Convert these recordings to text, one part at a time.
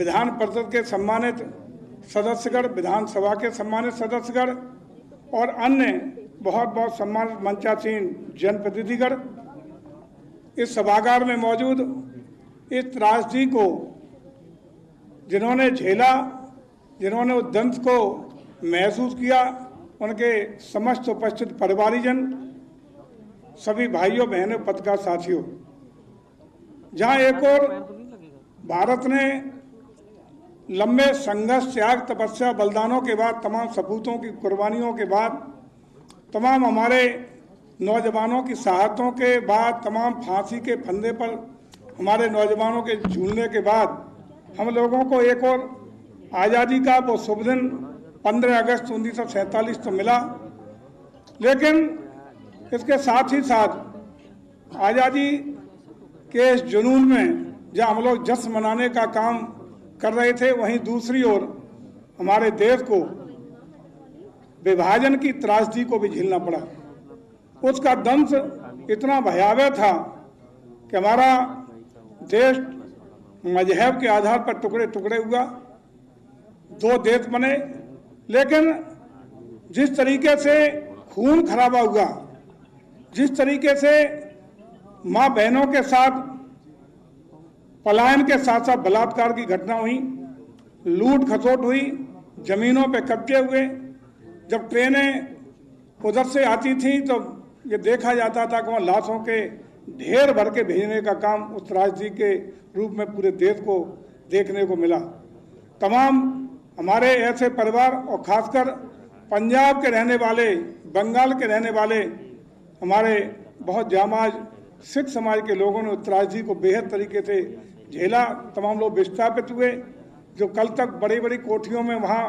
विधान परिषद के सम्मानित सदस्यगण, विधानसभा के सम्मानित सदस्यगण और अन्य बहुत बहुत सम्मानित मंचासीन जनप्रतिनिधिगण इस सभागार में मौजूद इस त्रासदी को जिन्होंने झेला, जिन्होंने उस दंश को महसूस किया, उनके समस्त उपस्थित परिवारीजन, सभी भाइयों बहनों पत्रकार साथियों, जहां एक और भारत ने लंबे संघर्ष, त्याग, तपस्या, बलिदानों के बाद, तमाम सपूतों की कुर्बानियों के बाद, तमाम हमारे नौजवानों की शहादतों के बाद, तमाम फांसी के फंदे पर हमारे नौजवानों के झूलने के बाद हम लोगों को एक और आज़ादी का वो शुभ दिन 15 अगस्त 1947 तो मिला, लेकिन इसके साथ ही साथ आज़ादी के इस जुनून में जहाँ हम लोग जश्न मनाने का काम कर रहे थे, वहीं दूसरी ओर हमारे देश को विभाजन की त्रासदी को भी झेलना पड़ा। उसका दंश इतना भयावह था कि हमारा देश मजहब के आधार पर टुकड़े टुकड़े हुआ, 2 देश बने, लेकिन जिस तरीके से खून खराबा हुआ, जिस तरीके से माँ बहनों के साथ पलायन के साथ साथ बलात्कार की घटना हुई, लूट खसोट हुई, जमीनों पे कब्जे हुए, जब ट्रेनें उधर से आती थी तो ये देखा जाता था कि वहाँ लाशों के ढेर भर के भेजने का काम उस त्रासदी के रूप में पूरे देश को देखने को मिला। तमाम हमारे ऐसे परिवार और खासकर पंजाब के रहने वाले, बंगाल के रहने वाले हमारे बहुत जामाज सिख समाज के लोगों ने उस त्रासदी को बेहद तरीके से झेला। तमाम लोग विस्थापित हुए, जो कल तक बड़ी बड़ी कोठियों में वहाँ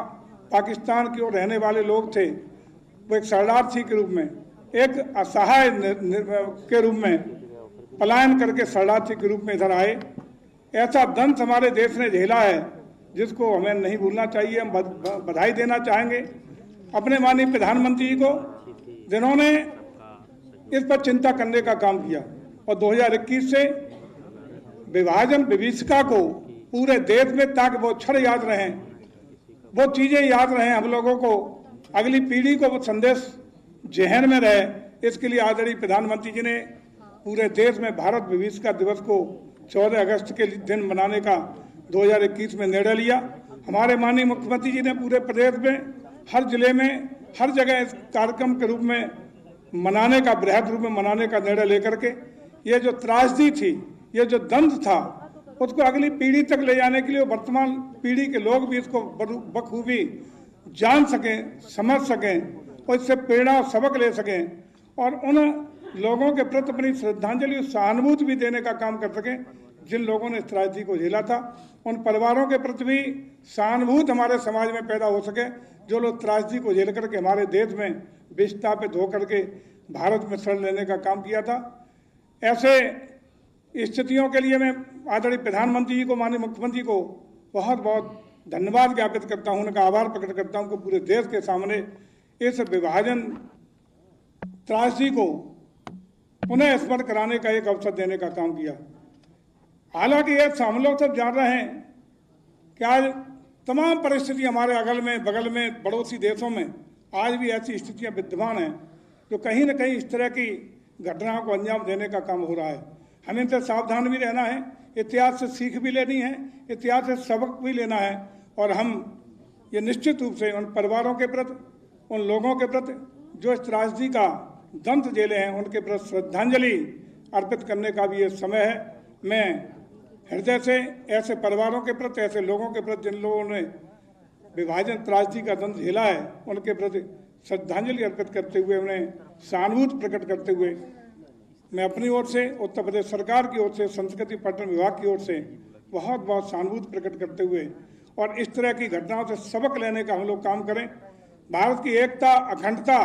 पाकिस्तान की ओर रहने वाले लोग थे, वो एक शरणार्थी के रूप में, एक असहाय के रूप में पलायन करके शरणार्थी के रूप में इधर आए। ऐसा दंश हमारे देश ने झेला है जिसको हमें नहीं भूलना चाहिए। हम बधाई देना चाहेंगे अपने माननीय प्रधानमंत्री जी को, जिन्होंने इस पर चिंता करने का काम किया और 2021 से विभाजन विभीषिका को पूरे देश में, ताकि वो क्षण याद रहें, वो चीज़ें याद रहें, हम लोगों को, अगली पीढ़ी को वो संदेश जहन में रहे, इसके लिए आदरणीय प्रधानमंत्री जी ने पूरे देश में भारत विभीषिका दिवस को 14 अगस्त के दिन मनाने का 2021 में निर्णय लिया। हमारे माननीय मुख्यमंत्री जी ने पूरे प्रदेश में हर जिले में, हर जगह इस कार्यक्रम के रूप में मनाने का, बृहद रूप में मनाने का निर्णय लेकर के ये जो त्रासदी थी, ये जो दंश था, उसको अगली पीढ़ी तक ले जाने के लिए वर्तमान पीढ़ी के लोग भी इसको बखूबी जान सकें, समझ सकें और इससे प्रेरणा और सबक ले सकें और उन लोगों के प्रति अपनी श्रद्धांजलि और सहानुभूति भी देने का काम कर सकें जिन लोगों ने इस त्रासदी को झेला था। उन परिवारों के प्रति भी सहानुभूति हमारे समाज में पैदा हो सके, जो लोग त्रासदी को झेल करके हमारे देश में विस्थापित होकर के भारत में शरण लेने का काम किया था। ऐसे स्थितियों के लिए मैं आदरणीय प्रधानमंत्री जी को, माननीय मुख्यमंत्री को बहुत बहुत धन्यवाद ज्ञापित करता हूँ, उनका आभार प्रकट करता हूँ कि पूरे देश के सामने इस विभाजन त्रासदी को पुनः स्मरण कराने का एक अवसर देने का काम किया। हालांकि ये हम लोग सब जान रहे हैं कि आज तमाम परिस्थिति हमारे अगल में, बगल में, पड़ोसी देशों में आज भी ऐसी स्थितियां विद्यमान हैं जो कहीं न कहीं इस तरह की घटनाओं को अंजाम देने का काम हो रहा है। हमें इनसे सावधान भी रहना है, इतिहास से सीख भी लेनी है, इतिहास से सबक भी लेना है और हम ये निश्चित रूप से उन परिवारों के प्रति, उन लोगों के प्रति जो इस त्रासदी का दंश झेले हैं, उनके प्रति श्रद्धांजलि अर्पित करने का भी ये समय है। मैं हृदय से ऐसे परिवारों के प्रति, ऐसे लोगों के प्रति जिन लोगों ने विभाजन त्रासदी का दंश झेला है, उनके प्रति श्रद्धांजलि अर्पित करते हुए, उन्हें सहानुभूति प्रकट करते हुए मैं अपनी ओर से, उत्तर प्रदेश सरकार की ओर से, संस्कृति पर्यटन विभाग की ओर से बहुत बहुत सहानुभूति प्रकट करते हुए और इस तरह की घटनाओं से सबक लेने का हम लोग काम करें। भारत की एकता, अखंडता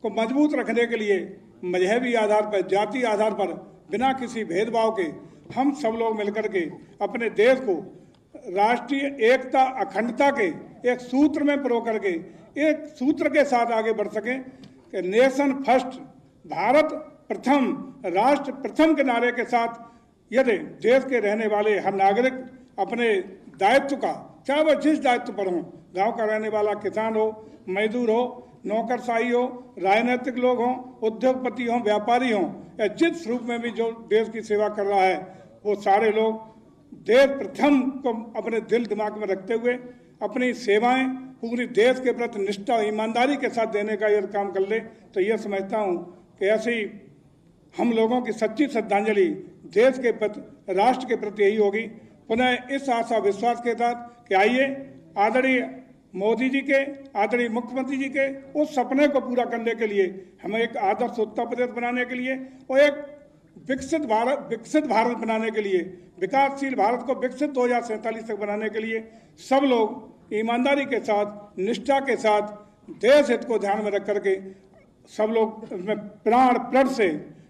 को मजबूत रखने के लिए मजहबी आधार पर, जाति आधार पर, बिना किसी भेदभाव के हम सब लोग मिलकर के अपने देश को राष्ट्रीय एकता, अखंडता के एक सूत्र में पिरो करके, एक सूत्र के साथ आगे बढ़ सकें कि नेशन फर्स्ट, भारत प्रथम, राष्ट्र प्रथम के नारे के साथ यदि देश के रहने वाले हर नागरिक अपने दायित्व का, चाहे वह जिस दायित्व पर हो, गांव का रहने वाला किसान हो, मजदूर हो, नौकरशाही हो, राजनीतिक लोग हों, उद्योगपति हों, व्यापारी हों, या जिस रूप में भी जो देश की सेवा कर रहा है, वो सारे लोग देश प्रथम को अपने दिल दिमाग में रखते हुए अपनी सेवाएं पूरी देश के प्रति निष्ठा और ईमानदारी के साथ देने का यदि काम कर ले, तो यह समझता हूं कि ऐसी हम लोगों की सच्ची श्रद्धांजलि देश के प्रति, राष्ट्र के प्रति यही होगी। पुनः इस आशा विश्वास के साथ कि आइए आदरणीय मोदी जी के, आदरणीय मुख्यमंत्री जी के उस सपने को पूरा करने के लिए, हमें एक आदर्श उत्तर प्रदेश बनाने के लिए और एक विकसित भारत बनाने के लिए, विकासशील भारत को विकसित 2047 तक बनाने के लिए सब लोग ईमानदारी के साथ, निष्ठा के साथ, देश हित को ध्यान में रख करके सब लोग इसमें प्राण प्रण से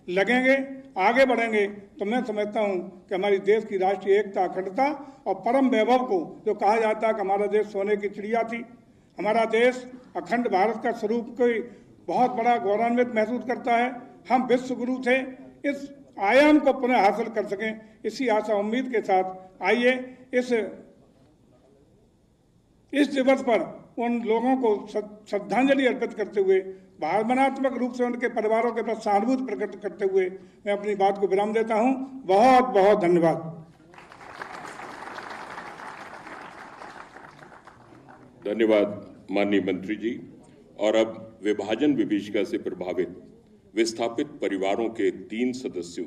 लगेंगे, आगे बढ़ेंगे, तो मैं समझता हूं कि हमारी देश की राष्ट्रीय एकता, अखंडता और परम वैभव को, जो कहा जाता है कि हमारा देश सोने की चिड़िया थी, हमारा देश अखंड भारत का स्वरूप कोई बहुत बड़ा गौरवान्वित महसूस करता है। हम विश्व गुरु थे, इस आयाम को पुनः हासिल कर सकें, इसी आशा उम्मीद के साथ आइए इस दिवस पर उन लोगों को श्रद्धांजलि अर्पित करते हुए, भावनात्मक रूप से उनके परिवारों के प्रति सहानुभूति प्रकट करते हुए मैं अपनी बात को विराम देता हूं। बहुत बहुत धन्यवाद। धन्यवाद माननीय मंत्री जी। और अब विभाजन विभीषिका से प्रभावित विस्थापित परिवारों के 3 सदस्यों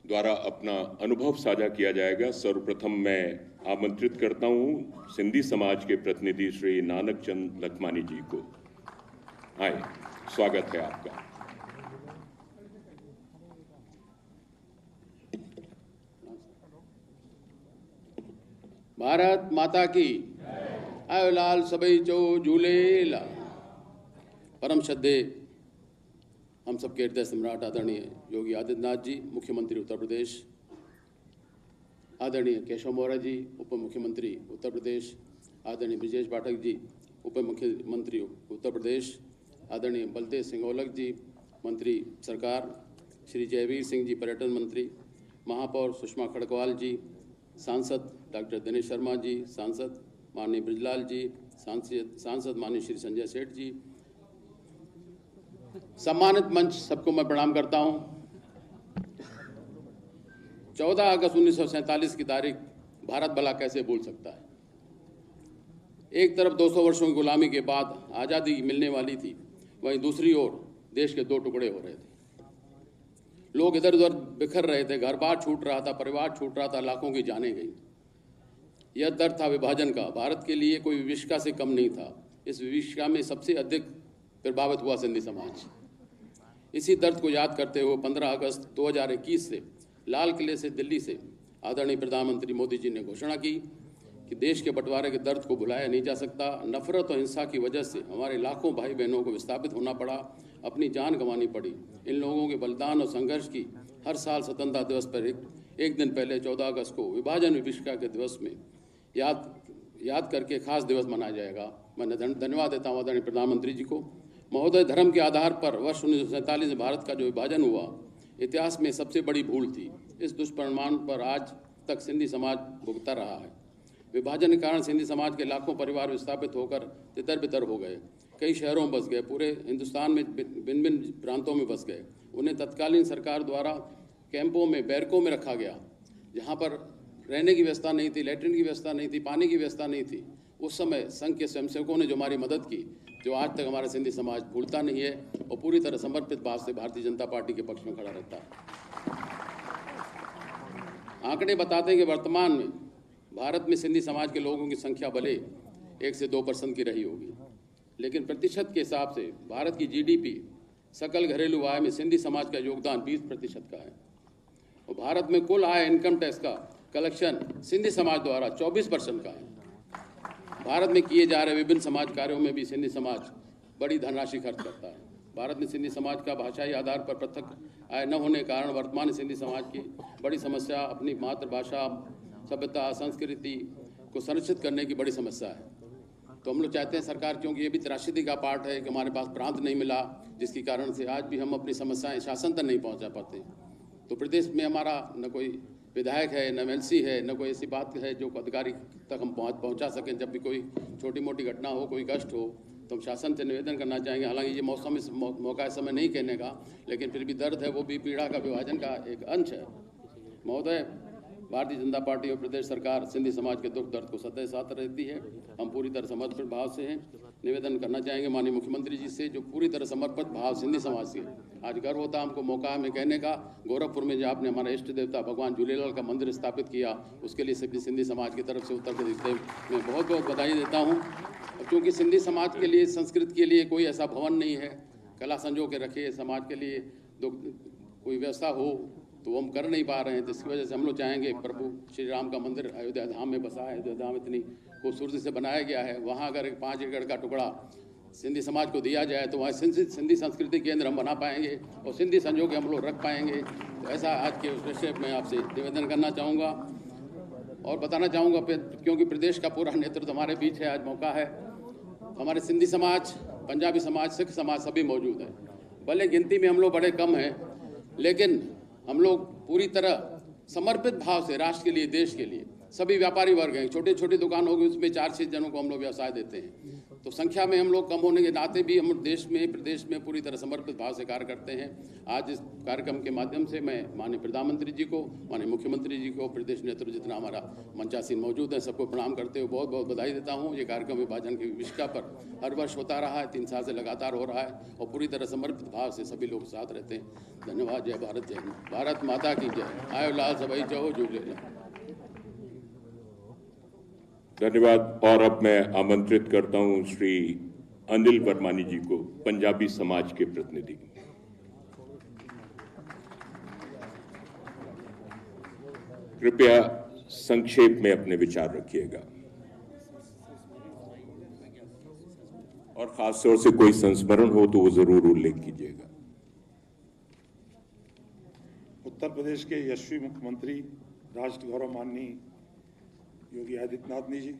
द्वारा अपना अनुभव साझा किया जाएगा। सर्वप्रथम मैं आमंत्रित करता हूं सिंधी समाज के प्रतिनिधि श्री नानक चंद लखमानी जी को। आए, स्वागत है आपका। भारत माता की आयो लाल सभई चो झूलेलाल। परम श्रद्धे हम सबके हृदय सम्राट आदरणीय योगी आदित्यनाथ जी, मुख्यमंत्री उत्तर प्रदेश, आदरणीय केशव मौर्य जी, उप मुख्यमंत्री उत्तर प्रदेश, आदरणीय ब्रजेश पाठक जी, उप मुख्यमंत्री उत्तर प्रदेश, आदरणीय बलदेव सिंह औलख जी, मंत्री सरकार, श्री जयवीर सिंह जी, पर्यटन मंत्री, महापौर सुषमा खड़गवाल जी, सांसद डॉक्टर दिनेश शर्मा जी, सांसद माननीय ब्रजलाल जी, सांसद माननीय श्री संजय सेठ जी, सम्मानित मंच, सबको मैं प्रणाम करता हूं। 14 अगस्त 1947 की तारीख भारत भला कैसे भूल सकता है। एक तरफ 200 वर्षों की गुलामी के बाद आज़ादी मिलने वाली थी, वहीं दूसरी ओर देश के 2 टुकड़े हो रहे थे। लोग इधर उधर बिखर रहे थे, घर बार छूट रहा था, परिवार छूट रहा था, लाखों की जानें गई। यह दर्द था विभाजन का। भारत के लिए कोई विभीषिका से कम नहीं था। इस विभीषिका में सबसे अधिक प्रभावित हुआ सिंधी समाज। इसी दर्द को याद करते हुए 15 अगस्त 2021 से लाल किले से दिल्ली से आदरणीय प्रधानमंत्री मोदी जी ने घोषणा की कि देश के बंटवारे के दर्द को भुलाया नहीं जा सकता। नफरत और हिंसा की वजह से हमारे लाखों भाई बहनों को विस्थापित होना पड़ा, अपनी जान गंवानी पड़ी। इन लोगों के बलिदान और संघर्ष की हर साल स्वतंत्रता दिवस पर एक दिन पहले 14 अगस्त को विभाजन विभीषिका के दिवस में याद करके खास दिवस मनाया जाएगा। मैं धन्यवाद देता हूँ आदरणीय प्रधानमंत्री जी को। महोदय, धर्म के आधार पर वर्ष 1947 में भारत का जो विभाजन हुआ, इतिहास में सबसे बड़ी भूल थी। इस दुष्परिणाम पर आज तक सिंधी समाज भुगता रहा है। विभाजन के कारण सिंधी समाज के लाखों परिवार विस्थापित होकर तितर बितर हो गए, कई शहरों में बस गए, पूरे हिंदुस्तान में भिन्न भिन्न प्रांतों में बस गए। उन्हें तत्कालीन सरकार द्वारा कैंपों में, बैरकों में रखा गया, जहाँ पर रहने की व्यवस्था नहीं थी, लैट्रिन की व्यवस्था नहीं थी, पानी की व्यवस्था नहीं थी। उस समय संघ के स्वयंसेवकों ने जो हमारी मदद की, जो आज तक हमारा सिंधी समाज भूलता नहीं है और पूरी तरह समर्पित भाव से भारतीय जनता पार्टी के पक्ष में खड़ा रहता है। आंकड़े बताते हैं कि वर्तमान में भारत में सिंधी समाज के लोगों की संख्या भले 1 से 2% की रही होगी, लेकिन प्रतिशत के हिसाब से भारत की GDP, सकल घरेलू आय में सिंधी समाज का योगदान 20% का है। और भारत में कुल आय, इनकम टैक्स का कलेक्शन सिंधी समाज द्वारा 24% का है। भारत में किए जा रहे विभिन्न समाज कार्यों में भी सिंधी समाज बड़ी धनराशि खर्च करता है। भारत में सिंधी समाज का भाषाई आधार पर पृथक आय न होने के कारण वर्तमान सिंधी समाज की बड़ी समस्या अपनी मातृभाषा, सभ्यता, संस्कृति को संरक्षित करने की बड़ी समस्या है। तो हम लोग चाहते हैं सरकार, क्योंकि ये भी त्रासदी का पार्ट है कि हमारे पास प्रांत नहीं मिला, जिसके कारण से आज भी हम अपनी समस्याएं शासन तक नहीं पहुंचा पाते। तो प्रदेश में हमारा न कोई विधायक है, न एमएलसी है, न कोई ऐसी बात है जो अधिकारी तक हम पहुंचा सकें। जब भी कोई छोटी मोटी घटना हो, कोई कष्ट हो, तो हम शासन से निवेदन करना चाहेंगे। हालांकि ये मौका समय नहीं कहने का, लेकिन फिर भी दर्द है, वो भी पीड़ा का, विभाजन का एक अंश है। महोदय, भारतीय जनता पार्टी और प्रदेश सरकार सिंधी समाज के दुख दर्द को सदैव साथ रहती है। हम पूरी तरह समर्पित भाव से हैं। निवेदन करना चाहेंगे माननीय मुख्यमंत्री जी से, जो पूरी तरह समर्पित भाव सिंधी समाज से। आज गर्व होता हमको मौका हमें कहने का, गोरखपुर में जो आपने हमारा इष्ट देवता भगवान झूलेलाल का मंदिर स्थापित किया, उसके लिए सभी सिंधी समाज की तरफ से उत्तर प्रदेश में बहुत बहुत बधाई देता हूँ। क्योंकि सिंधी समाज के लिए, संस्कृत के लिए कोई ऐसा भवन नहीं है, कला संजो के रखे समाज के लिए कोई व्यवस्था हो तो हम कर नहीं पा रहे हैं। तो इसकी वजह से हम लोग चाहेंगे, प्रभु श्री राम का मंदिर अयोध्या धाम में बसा है, अयोध्या धाम इतनी खूबसूरती से बनाया गया है, वहाँ अगर एक 5 एकड़ का टुकड़ा सिंधी समाज को दिया जाए तो वहाँ सिंधी संस्कृति केंद्र हम बना पाएंगे और सिंधी संजो के हम लोग रख पाएंगे। तो ऐसा आज के उस विषय में आपसे निवेदन करना चाहूँगा और बताना चाहूँगा, क्योंकि प्रदेश का पूरा नेतृत्व हमारे बीच है। आज मौका है, हमारे सिंधी समाज, पंजाबी समाज, सिख समाज सभी मौजूद हैं। भले गिनती में हम लोग बड़े कम हैं, लेकिन हम लोग पूरी तरह समर्पित भाव से राष्ट्र के लिए, देश के लिए, सभी व्यापारी वर्ग हैं, छोटे छोटे दुकान होगी उसमें 4-6 जनों को हम लोग व्यवसाय देते हैं। तो संख्या में हम लोग कम होने के नाते भी हम देश में, प्रदेश में पूरी तरह समर्पित भाव से कार्य करते हैं। आज इस कार्यक्रम के माध्यम से मैं माननीय प्रधानमंत्री जी को, माननीय मुख्यमंत्री जी को, प्रदेश नेतृत्व जितना हमारा मंचासीन मौजूद है, सबको प्रणाम करते हुए बहुत बहुत बधाई देता हूँ। ये कार्यक्रम विभाजन की विविधता पर हर वर्ष होता रहा है, 3 साल से लगातार हो रहा है और पूरी तरह समर्पित भाव से सभी लोग साथ रहते हैं। धन्यवाद। जय भारत, जय हिंद। भारत माता की जय। आयो लाल सभई चहो, झूलेलाल। धन्यवाद। और अब मैं आमंत्रित करता हूं श्री अनिल वर्मानी जी को, पंजाबी समाज के प्रतिनिधि। कृपया संक्षेप में अपने विचार रखिएगा और खासतौर से कोई संस्मरण हो तो वो जरूर उल्लेख कीजिएगा। उत्तर प्रदेश के यशस्वी मुख्यमंत्री राष्ट्र गौरव माननीय योगी आदित्यनाथ जी,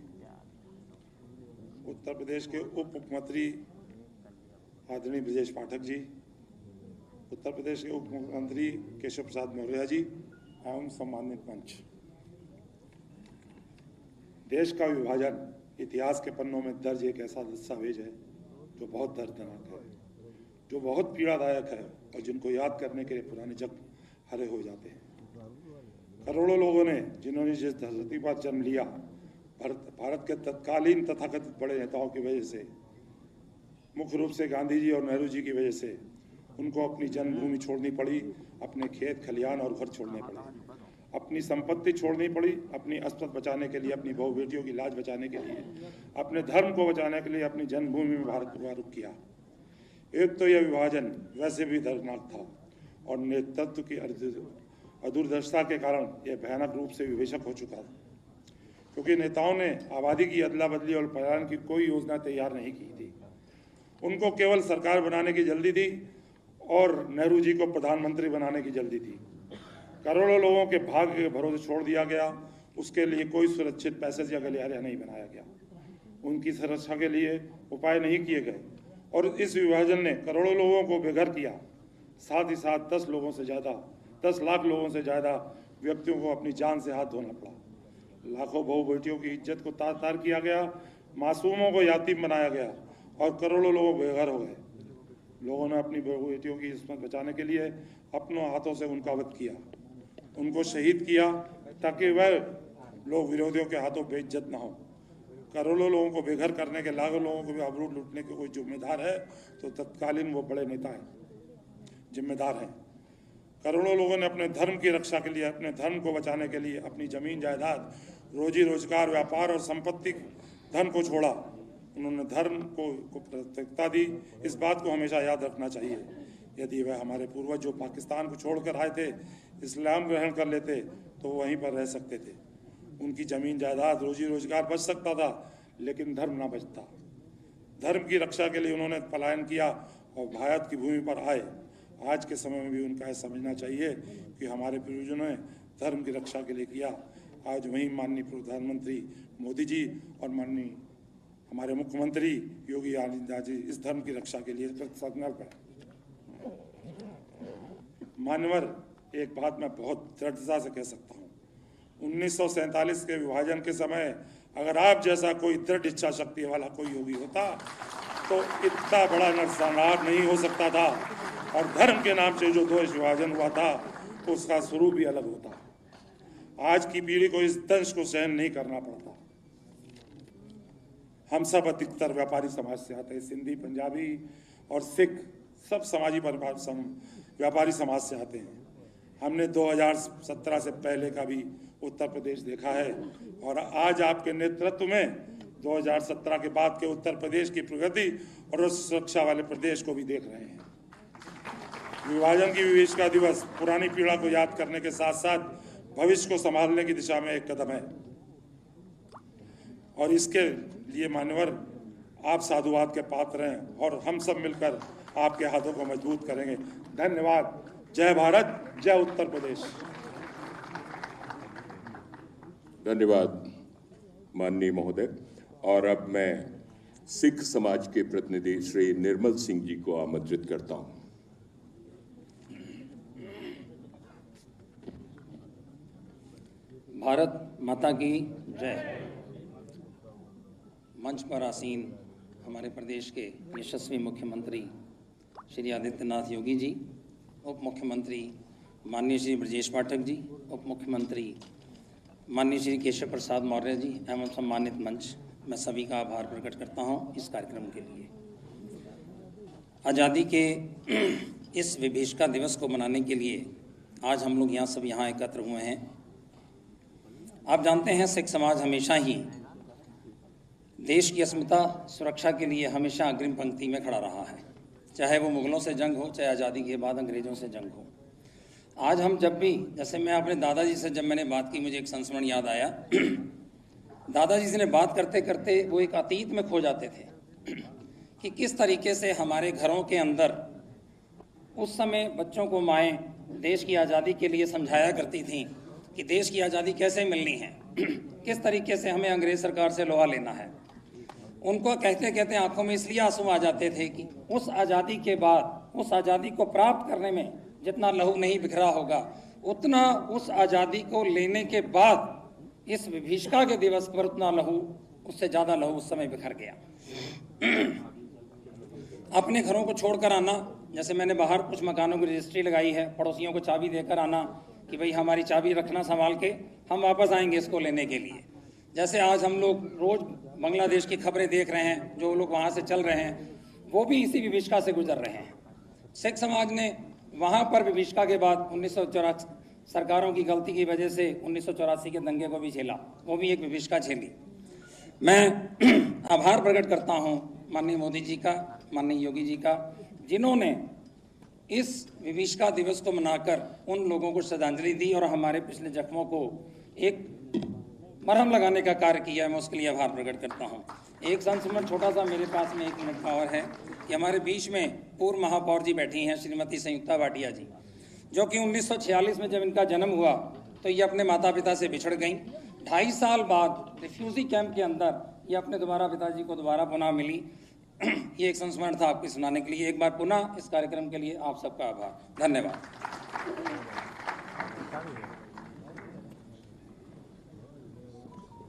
उत्तर प्रदेश के उप मुख्यमंत्री आदरणीय ब्रजेश पाठक जी, उत्तर प्रदेश के उप मुख्यमंत्री केशव प्रसाद मौर्य जी एवं सम्मानित मंच। देश का विभाजन इतिहास के पन्नों में दर्ज एक ऐसा दस्तावेज है जो बहुत दर्दनाक है, जो बहुत पीड़ादायक है और जिनको याद करने के लिए पुराने जख्म हरे हो जाते हैं। करोड़ों लोगों ने, जिन्होंने जिस धरती पर जन्म लिया, भारत के तत्कालीन तथाकथित बड़े नेताओं की वजह से, मुख्य रूप से गांधी जी और नेहरू जी की वजह से, उनको अपनी जन्मभूमि छोड़नी पड़ी, अपने खेत खलियान और घर छोड़ने पड़े, अपनी संपत्ति छोड़नी पड़ी, अपनी अस्पत बचाने के लिए, अपनी बहू बेटियों की लाज बचाने के लिए, अपने धर्म को बचाने के लिए अपनी जन्मभूमि में भारत का रुख किया। एक तो यह विभाजन वैसे भी दर्दनाक था और नेतृत्व की अदूरदर्शिता के कारण यह भयानक रूप से विवेचक हो चुका था, क्योंकि नेताओं ने आबादी की अदला बदली और पलायन की कोई योजना तैयार नहीं की थी। उनको केवल सरकार बनाने की जल्दी थी और नेहरू जी को प्रधानमंत्री बनाने की जल्दी थी। करोड़ों लोगों के भाग्य के भरोसे छोड़ दिया गया, उसके लिए कोई सुरक्षित पैसेज या गलियारा नहीं बनाया गया, उनकी सुरक्षा के लिए उपाय नहीं किए गए और इस विभाजन ने करोड़ों लोगों को बेघर किया। साथ ही साथ 10 लाख लोगों से ज़्यादा व्यक्तियों को अपनी जान से हाथ धोना पड़ा। लाखों बहू बेटियों की इज्जत को तार तार किया गया, मासूमों को यातीम बनाया गया और करोड़ों लोग बेघर हो गए। लोगों ने अपनी बहू बेटियों की इस्मत बचाने के लिए अपनों हाथों से उनका वध किया, उनको शहीद किया, ताकि वह लोग विरोधियों के हाथों बेइज्जत न हो। करोड़ों लोगों को बेघर करने के, लाखों लोगों को भी आबरू लूटने के कोई जिम्मेदार है तो तत्कालीन वो बड़े नेता हैं, जिम्मेदार हैं। करोड़ों लोगों ने अपने धर्म की रक्षा के लिए, अपने धर्म को बचाने के लिए अपनी जमीन जायदाद, रोजी रोजगार, व्यापार और संपत्ति धन को छोड़ा। उन्होंने धर्म को प्राथमिकता दी। इस बात को हमेशा याद रखना चाहिए। यदि वह हमारे पूर्वज जो पाकिस्तान को छोड़कर आए थे, इस्लाम ग्रहण कर लेते तो वहीं पर रह सकते थे, उनकी जमीन जायदाद, रोजी रोजगार बच सकता था, लेकिन धर्म ना बचता। धर्म की रक्षा के लिए उन्होंने पलायन किया और भारत की भूमि पर आए। आज के समय में भी उनका यह समझना चाहिए कि हमारे पूर्वजों ने धर्म की रक्षा के लिए किया। आज वहीं माननीय प्रधानमंत्री मोदी जी और माननीय हमारे मुख्यमंत्री योगी आदित्यनाथ जी इस धर्म की रक्षा के लिए संकल्प है। मान्यवर, एक बात मैं बहुत दृढ़ता से कह सकता हूँ, 1947 के विभाजन के समय अगर आप जैसा कोई दृढ़ इच्छा शक्ति वाला कोई योगी होता तो इतना बड़ा नरसंहार नहीं हो सकता था, और धर्म के नाम से जो देश विभाजन हुआ था उसका स्वरूप भी अलग होता। आज की पीढ़ी को इस दंश को सहन नहीं करना पड़ता। हम सब अधिकतर व्यापारी समाज से आते हैं, सिंधी, पंजाबी और सिख सब समाजी परिवार व्यापारी समाज से आते हैं। हमने 2017 से पहले का भी उत्तर प्रदेश देखा है, और आज आपके नेतृत्व में 2017 के बाद के उत्तर प्रदेश की प्रगति और उस सुरक्षा वाले प्रदेश को भी देख रहे हैं। विभाजन की विभीषिका दिवस पुरानी पीड़ा को याद करने के साथ साथ भविष्य को संभालने की दिशा में एक कदम है, और इसके लिए मान्यवर आप साधुवाद के पात्र हैं, और हम सब मिलकर आपके हाथों को मजबूत करेंगे। धन्यवाद। जय भारत, जय उत्तर प्रदेश। धन्यवाद माननीय महोदय। और अब मैं सिख समाज के प्रतिनिधि श्री निर्मल सिंह जी को आमंत्रित करता हूं। भारत माता की जय। मंच पर आसीन हमारे प्रदेश के यशस्वी मुख्यमंत्री श्री आदित्यनाथ योगी जी, उप मुख्यमंत्री माननीय श्री ब्रजेश पाठक जी, उप मुख्यमंत्री माननीय श्री केशव प्रसाद मौर्य जी एवं सम्मानित मंच, मैं सभी का आभार प्रकट करता हूं इस कार्यक्रम के लिए। आज़ादी के इस विभीषिका दिवस को मनाने के लिए आज हम लोग सब यहाँ एकत्र हुए हैं। आप जानते हैं सिख समाज हमेशा ही देश की अस्मिता सुरक्षा के लिए हमेशा अग्रिम पंक्ति में खड़ा रहा है, चाहे वो मुगलों से जंग हो, चाहे आज़ादी के बाद अंग्रेज़ों से जंग हो। आज हम जब भी, जैसे मैं अपने दादाजी से जब मैंने बात की, मुझे एक संस्मरण याद आया। दादाजी से बात करते करते वो एक अतीत में खो जाते थे कि किस तरीके से हमारे घरों के अंदर उस समय बच्चों को माएँ देश की आज़ादी के लिए समझाया करती थीं कि देश की आज़ादी कैसे मिलनी है, किस तरीके से हमें अंग्रेज़ सरकार से लोहा लेना है। उनको कहते कहते आंखों में इसलिए आंसू आ जाते थे कि उस आज़ादी के बाद, उस आज़ादी को प्राप्त करने में जितना लहू नहीं बिखरा होगा, उतना उस आज़ादी को लेने के बाद इस विभीषिका के दिवस पर उतना लहू, उससे ज़्यादा लहू उस समय बिखर गया। अपने घरों को छोड़कर आना, जैसे मैंने बाहर कुछ मकानों की रजिस्ट्री लगाई है, पड़ोसियों को चाबी देकर आना कि भाई हमारी चाबी रखना संभाल के, हम वापस आएंगे इसको लेने के लिए। जैसे आज हम लोग रोज़ बांग्लादेश की खबरें देख रहे हैं, जो लोग वहाँ से चल रहे हैं वो भी इसी विभीषिका से गुजर रहे हैं। सिख समाज ने वहाँ पर विभीषिका के बाद 1984 सरकारों की गलती की वजह से 1984 के दंगे को भी झेला, वो भी एक विभीषिका झेली। मैं आभार प्रकट करता हूँ माननीय मोदी जी का, माननीय योगी जी का, जिन्होंने इस विभीषिका दिवस को मनाकर उन लोगों को श्रद्धांजलि दी और हमारे पिछले जख्मों को एक मरहम लगाने का कार्य किया है। मैं उसके लिए आभार प्रकट करता हूँ। एक संस्मरण छोटा सा मेरे पास में 1 मिनट का और है कि हमारे बीच में पूर्व महापौर जी बैठी हैं, श्रीमती संयुक्ता भाटिया जी, जो कि 1946 में जब इनका जन्म हुआ तो ये अपने माता पिता से बिछड़ गईं। 2.5 साल बाद रिफ्यूजी कैंप के अंदर ये अपने दोबारा पिताजी को दोबारा पुनः मिली। ये एक संस्मरण था आपको सुनाने के लिए। एक बार पुनः इस कार्यक्रम के लिए आप सबका आभार, धन्यवाद।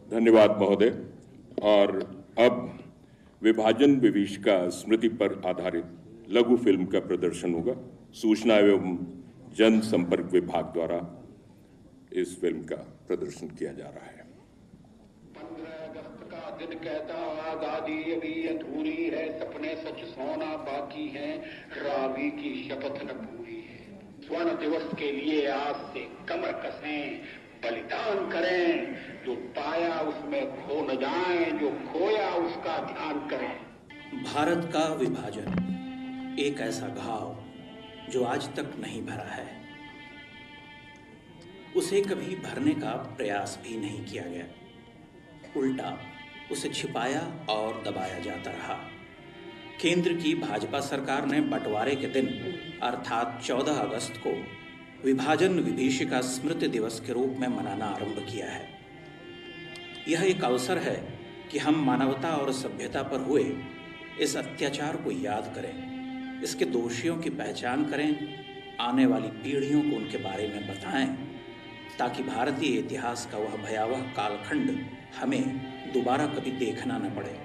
धन्यवाद महोदय। और अब विभाजन विभीषिका स्मृति पर आधारित लघु फिल्म का प्रदर्शन होगा। सूचना एवं जनसंपर्क विभाग द्वारा इस फिल्म का प्रदर्शन किया जा रहा है। 15 अगस्त का दिन कहता आजादी अभी अधूरी है, सपने सच सोना बाकी है, रावी की शपथ न पूरी है। स्वर्ण दिवस के लिए आज से कमर कसें, बलिदान करें, जो पाया उसमें खो न जाएं, जो खोया उसका ध्यान करें। भारत का विभाजन एक ऐसा घाव जो आज तक नहीं भरा है, उसे कभी भरने का प्रयास भी नहीं किया गया, उल्टा उसे छिपाया और दबाया जाता रहा। केंद्र की भाजपा सरकार ने बंटवारे के दिन अर्थात 14 अगस्त को विभाजन विभीषिका स्मृति दिवस के रूप में मनाना आरंभ किया है। यह एक अवसर है कि हम मानवता और सभ्यता पर हुए इस अत्याचार को याद करें, इसके दोषियों की पहचान करें, आने वाली पीढ़ियों को उनके बारे में बताएं, ताकि भारतीय इतिहास का वह भयावह कालखंड हमें दोबारा कभी देखना न पड़े।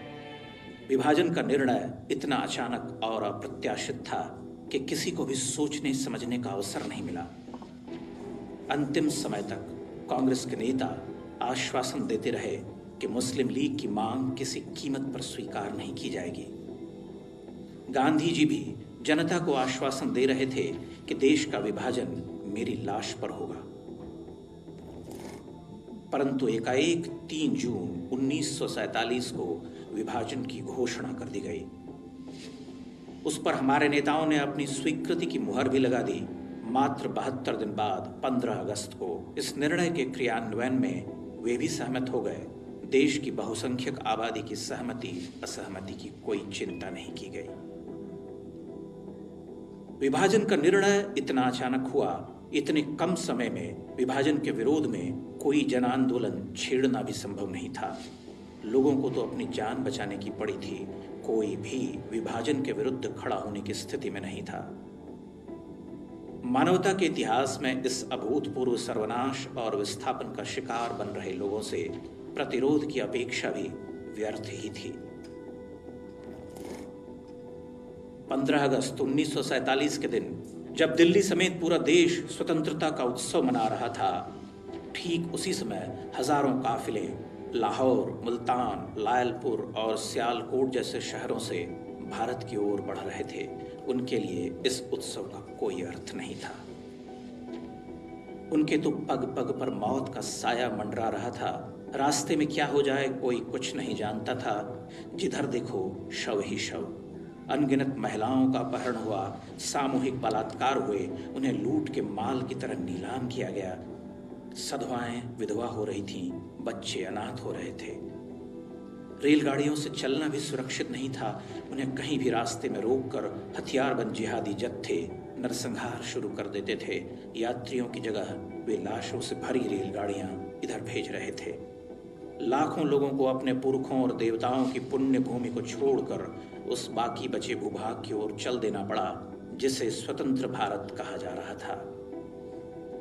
विभाजन का निर्णय इतना अचानक और अप्रत्याशित था कि किसी को भी सोचने समझने का अवसर नहीं मिला। अंतिम समय तक कांग्रेस के नेता आश्वासन देते रहे कि मुस्लिम लीग की मांग किसी कीमत पर स्वीकार नहीं की जाएगी। गांधी जी भी जनता को आश्वासन दे रहे थे कि देश का विभाजन मेरी लाश पर होगा। परंतु एकाएक 3 जून 1947 को विभाजन की घोषणा कर दी गई। उस पर हमारे नेताओं ने अपनी स्वीकृति की मुहर भी लगा दी। मात्र 72 दिन बाद 15 अगस्त को इस निर्णय के क्रियान्वयन में वे भी सहमत हो गए। देश की बहुसंख्यक आबादी की सहमति असहमति की कोई चिंता नहीं की गई। विभाजन का निर्णय इतना अचानक हुआ, इतने कम समय में विभाजन के विरोध में कोई जन आंदोलन छेड़ना भी संभव नहीं था। लोगों को तो अपनी जान बचाने की पड़ी थी, कोई भी विभाजन के विरुद्ध खड़ा होने की स्थिति में नहीं था। मानवता के इतिहास में इस अभूतपूर्व सर्वनाश और विस्थापन का शिकार बन रहे लोगों से प्रतिरोध की अपेक्षा भी व्यर्थ ही थी। 15 अगस्त 1947 के दिन जब दिल्ली समेत पूरा देश स्वतंत्रता का उत्सव मना रहा था, ठीक उसी समय हजारों काफिले लाहौर, मुल्तान, लायलपुर और सियालकोट जैसे शहरों से भारत की ओर बढ़ रहे थे। उनके लिए इस उत्सव का कोई अर्थ नहीं था। उनके तो पग पग पर मौत का साया मंडरा रहा था। रास्ते में क्या हो जाए कोई कुछ नहीं जानता था। जिधर देखो शव ही शव। अनगिनत महिलाओं का अपहरण हुआ, सामूहिक बलात्कार हुए, उन्हें लूट के माल की तरह नीलाम किया गया। सधवाएं विधवा हो रही थीं, बच्चे अनाथ हो रहे थे। रेलगाड़ियों से चलना भी सुरक्षित नहीं था। उन्हें कहीं भी रास्ते में रोककर हथियारबंद जिहादी जत्थे नरसंहार शुरू कर देते थे। यात्रियों की जगह वे लाशों से भरी रेलगाड़ियां इधर भेज रहे थे। लाखों लोगों को अपने पुरखों और देवताओं की पुण्य भूमि को छोड़कर उस बाकी बचे भूभाग की ओर चल देना पड़ा जिसे स्वतंत्र भारत कहा जा रहा था।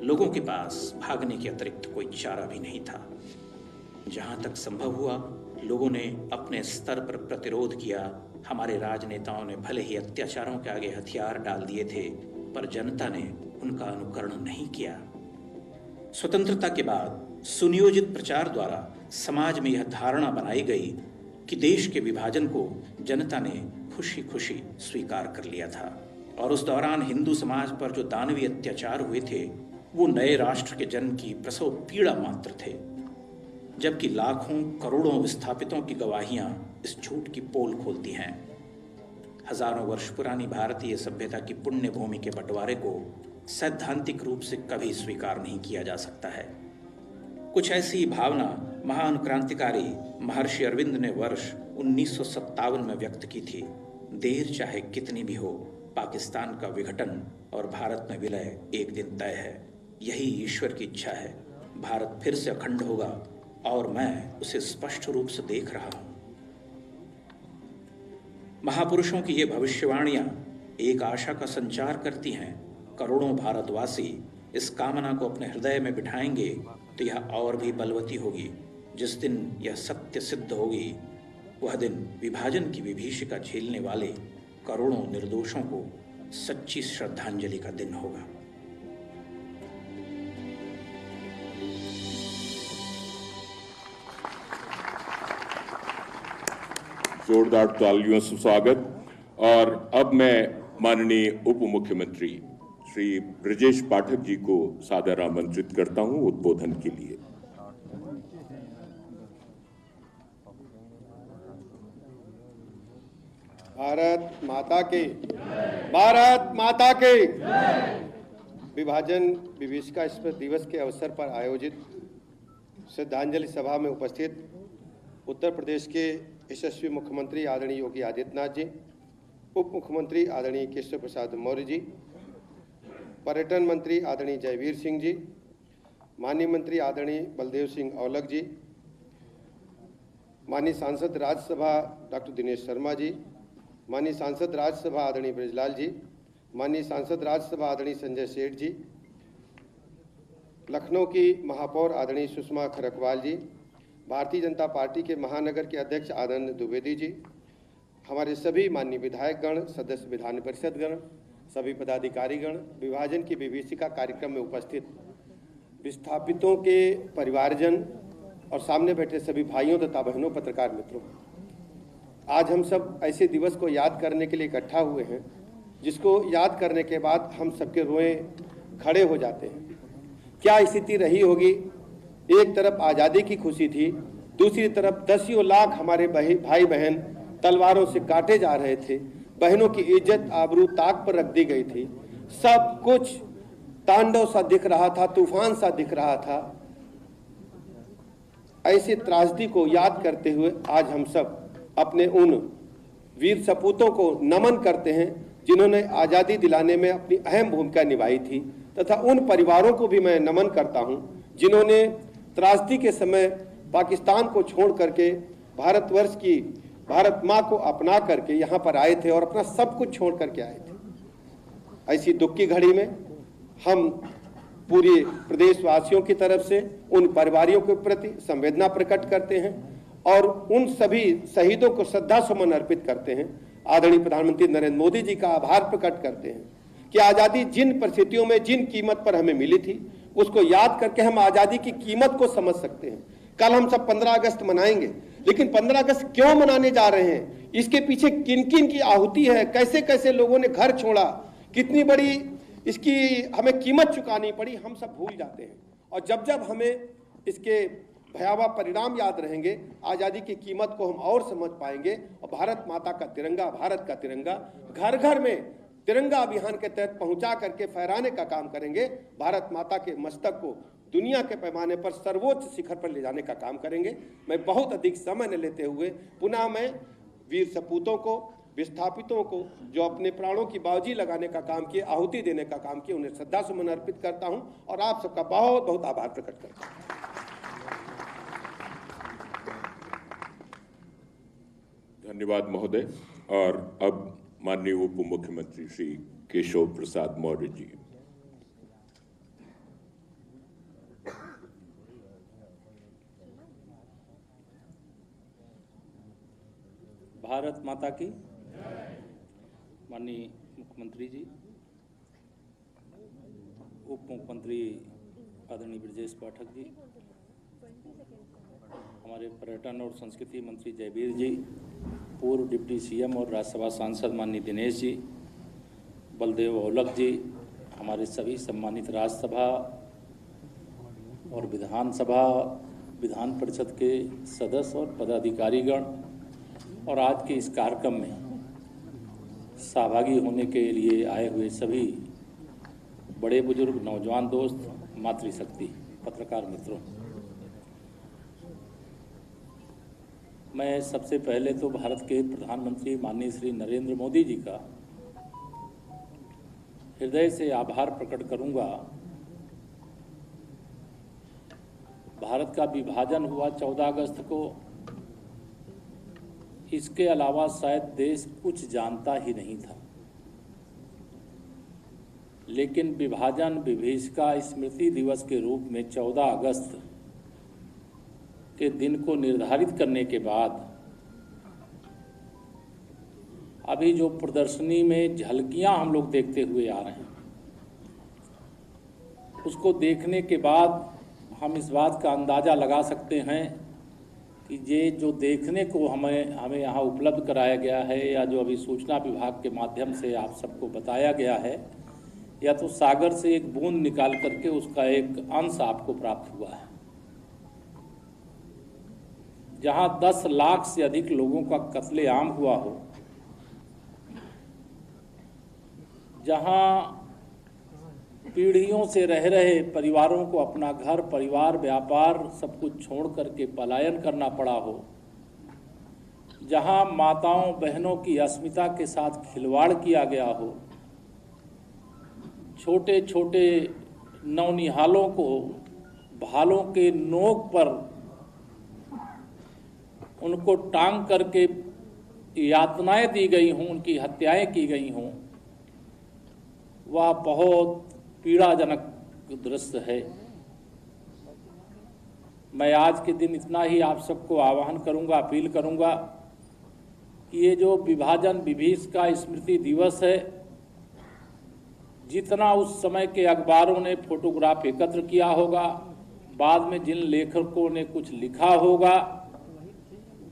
लोगों के पास भागने के अतिरिक्त कोई चारा भी नहीं था। जहां तक संभव हुआ लोगों ने अपने स्तर पर प्रतिरोध किया। हमारे राजनेताओं ने भले ही अत्याचारों के आगे हथियार डाल दिए थे, पर जनता ने उनका अनुकरण नहीं किया। स्वतंत्रता के बाद सुनियोजित प्रचार द्वारा समाज में यह धारणा बनाई गई कि देश के विभाजन को जनता ने खुशी खुशी स्वीकार कर लिया था और उस दौरान हिंदू समाज पर जो दानवीय अत्याचार हुए थे वो नए राष्ट्र के जन्म की प्रसव पीड़ा मात्र थे। जबकि लाखों करोड़ों विस्थापितों की गवाहियां इस झूठ की पोल खोलती हैं। हजारों वर्ष पुरानी भारतीय सभ्यता की पुण्य भूमि के बंटवारे को सैद्धांतिक रूप से कभी स्वीकार नहीं किया जा सकता है। कुछ ऐसी भावना महान क्रांतिकारी महर्षि अरविंद ने वर्ष 1957 में व्यक्त की थी। देर चाहे कितनी भी हो, पाकिस्तान का विघटन और भारत में विलय एक दिन तय है। यही ईश्वर की इच्छा है। भारत फिर से अखंड होगा और मैं उसे स्पष्ट रूप से देख रहा हूं। महापुरुषों की ये भविष्यवाणियां एक आशा का संचार करती हैं। करोड़ों भारतवासी इस कामना को अपने हृदय में बिठाएंगे तो यह और भी बलवती होगी। जिस दिन यह सत्य सिद्ध होगी वह दिन विभाजन की विभीषिका झेलने वाले करोड़ों निर्दोषों को सच्ची श्रद्धांजलि का दिन होगा। जोरदार तालियों से स्वागत। और अब मैं माननीय उप मुख्यमंत्री श्री ब्रजेश पाठक जी को सादर आमंत्रित करता हूं उद्बोधन के लिए। भारत माता की, भारत माता की। विभाजन विभीषिका स्मृति दिवस के अवसर पर आयोजित श्रद्धांजलि सभा में उपस्थित उत्तर प्रदेश के यशस्वी मुख्यमंत्री आदरणीय योगी आदित्यनाथ जी, उप मुख्यमंत्री आदरणीय केशव प्रसाद मौर्य जी, पर्यटन मंत्री आदरणीय जयवीर सिंह जी, माननीय मंत्री आदरणीय बलदेव सिंह औलख जी, माननीय सांसद राज्यसभा डॉक्टर दिनेश शर्मा जी, माननीय सांसद राज्यसभा आदरणीय ब्रजलाल जी, माननीय सांसद राज्यसभा आदरणीय संजय सेठ जी, लखनऊ की महापौर आदरणीय सुषमा खरकवाल जी, भारतीय जनता पार्टी के महानगर के अध्यक्ष आनंद द्विवेदी जी, हमारे सभी माननीय विधायकगण, सदस्य विधान परिषद गण, सभी पदाधिकारीगण, विभाजन की विभीषिका कार्यक्रम में उपस्थित विस्थापितों के परिवारजन और सामने बैठे सभी भाइयों तथा बहनों, पत्रकार मित्रों, आज हम सब ऐसे दिवस को याद करने के लिए इकट्ठा हुए हैं जिसको याद करने के बाद हम सबके रोए खड़े हो जाते हैं। क्या स्थिति रही होगी? एक तरफ आज़ादी की खुशी थी, दूसरी तरफ दसियों लाख हमारे भाई बहन तलवारों से काटे जा रहे थे, बहनों की इज्जत आबरू ताक पर रख दी गई थी, सब कुछ तांडव सा दिख रहा था, तूफान सा दिख रहा था। ऐसी त्रासदी को याद करते हुए आज हम सब अपने उन वीर सपूतों को नमन करते हैं जिन्होंने आज़ादी दिलाने में अपनी अहम भूमिका निभाई थी, तथा उन परिवारों को भी मैं नमन करता हूं जिन्होंने त्रासदी के समय पाकिस्तान को छोड़ करके भारतवर्ष की भारत माँ को अपना करके यहाँ पर आए थे और अपना सब कुछ छोड़ करके आए थे। ऐसी दुख की घड़ी में हम पूरे प्रदेशवासियों की तरफ से उन परिवारों के प्रति संवेदना प्रकट करते हैं और उन सभी शहीदों को श्रद्धा सुमन अर्पित करते हैं। आदरणीय प्रधानमंत्री नरेंद्र मोदी जी का आभार प्रकट करते हैं कि आज़ादी जिन परिस्थितियों में जिन कीमत पर हमें मिली थी उसको याद करके हम आज़ादी की कीमत को समझ सकते हैं। कल हम सब 15 अगस्त मनाएंगे, लेकिन 15 अगस्त क्यों मनाने जा रहे हैं, इसके पीछे किन किन की आहुति है, कैसे कैसे लोगों ने घर छोड़ा, कितनी बड़ी इसकी हमें कीमत चुकानी पड़ी, हम सब भूल जाते हैं। और जब जब हमें इसके भयावह परिणाम याद रहेंगे, आज़ादी की कीमत को हम और समझ पाएंगे और भारत माता का तिरंगा, भारत का तिरंगा घर घर में तिरंगा अभियान के तहत पहुंचा करके फहराने का काम करेंगे। भारत माता के मस्तक को दुनिया के पैमाने पर सर्वोच्च शिखर पर ले जाने का काम करेंगे। मैं बहुत अधिक समय न लेते हुए पुनः मैं वीर सपूतों को, विस्थापितों को जो अपने प्राणों की बाजी लगाने का काम किए, आहुति देने का काम किए, उन्हें श्रद्धा सुमन अर्पित करता हूं और आप सबका बहुत बहुत आभार प्रकट करता हूं। धन्यवाद महोदय। और अब माननीय उप मुख्यमंत्री श्री केशव प्रसाद मौर्य जी। भारत माता की। माननीय मुख्यमंत्री जी, उप मुख्यमंत्री आदरणीय ब्रजेश पाठक जी, हमारे पर्यटन और संस्कृति मंत्री जयवीर जी, पूर्व डिप्टी सीएम और राज्यसभा सांसद माननीय दिनेश जी, बलदेव औलख जी, हमारे सभी सम्मानित राज्यसभा और विधानसभा विधान परिषद के सदस्य और पदाधिकारीगण और आज के इस कार्यक्रम में सहभागी होने के लिए आए हुए सभी बड़े बुजुर्ग, नौजवान दोस्त, मातृशक्ति, पत्रकार मित्रों, मैं सबसे पहले तो भारत के प्रधानमंत्री माननीय श्री नरेंद्र मोदी जी का हृदय से आभार प्रकट करूंगा। भारत का विभाजन हुआ 14 अगस्त को, इसके अलावा शायद देश कुछ जानता ही नहीं था, लेकिन विभाजन विभीषिका स्मृति दिवस के रूप में 14 अगस्त के दिन को निर्धारित करने के बाद अभी जो प्रदर्शनी में झलकियां हम लोग देखते हुए आ रहे हैं, उसको देखने के बाद हम इस बात का अंदाज़ा लगा सकते हैं कि ये जो देखने को हमें यहाँ उपलब्ध कराया गया है या जो अभी सूचना विभाग के माध्यम से आप सबको बताया गया है, या तो सागर से एक बूंद निकाल करके उसका एक अंश आपको प्राप्त हुआ है। जहाँ 10 लाख से अधिक लोगों का कत्लेआम हुआ हो, जहाँ पीढ़ियों से रह रहे परिवारों को अपना घर, परिवार, व्यापार सब कुछ छोड़ करके पलायन करना पड़ा हो, जहां माताओं बहनों की अस्मिता के साथ खिलवाड़ किया गया हो, छोटे छोटे नौनिहालों को भालों के नोक पर उनको टांग करके यातनाएं दी गई हों, उनकी हत्याएं की गई हों, वह बहुत पीड़ाजनक दृश्य है। मैं आज के दिन इतना ही आप सबको आह्वान करूंगा, अपील करूंगा कि ये जो विभाजन विभीषका स्मृति दिवस है, जितना उस समय के अखबारों ने फोटोग्राफ एकत्र किया होगा, बाद में जिन लेखकों ने कुछ लिखा होगा,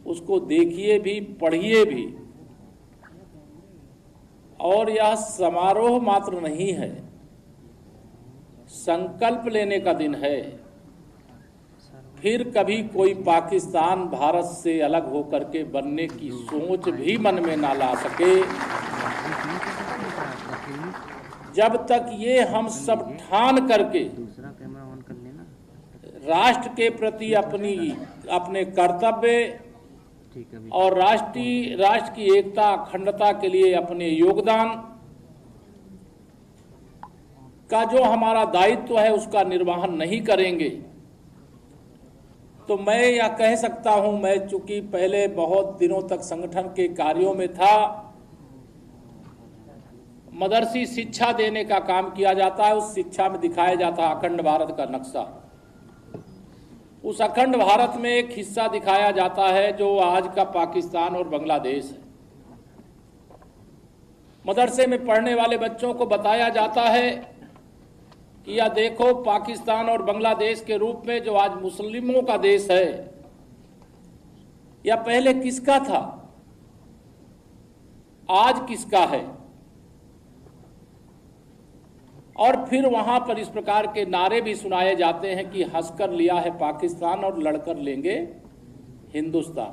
उसको देखिए भी, पढ़िए भी। और यह समारोह मात्र नहीं है, संकल्प लेने का दिन है। फिर कभी कोई पाकिस्तान भारत से अलग होकर के बनने की सोच भी मन में ना ला सके, जब तक ये हम सब ठान करके राष्ट्र के प्रति अपने कर्तव्य और राष्ट्र की एकता अखंडता के लिए अपने योगदान का जो हमारा दायित्व है उसका निर्वहन नहीं करेंगे, तो मैं यह कह सकता हूं, मैं चूंकि पहले बहुत दिनों तक संगठन के कार्यों में था, मदरसी शिक्षा देने का काम किया जाता है, उस शिक्षा में दिखाया जाता है अखंड भारत का नक्शा। उस अखंड भारत में एक हिस्सा दिखाया जाता है जो आज का पाकिस्तान और बांग्लादेश है। मदरसे में पढ़ने वाले बच्चों को बताया जाता है कि यह देखो, पाकिस्तान और बांग्लादेश के रूप में जो आज मुस्लिमों का देश है, यह पहले किसका था, आज किसका है। और फिर वहां पर इस प्रकार के नारे भी सुनाए जाते हैं कि हंसकर लिया है पाकिस्तान और लड़कर लेंगे हिंदुस्तान।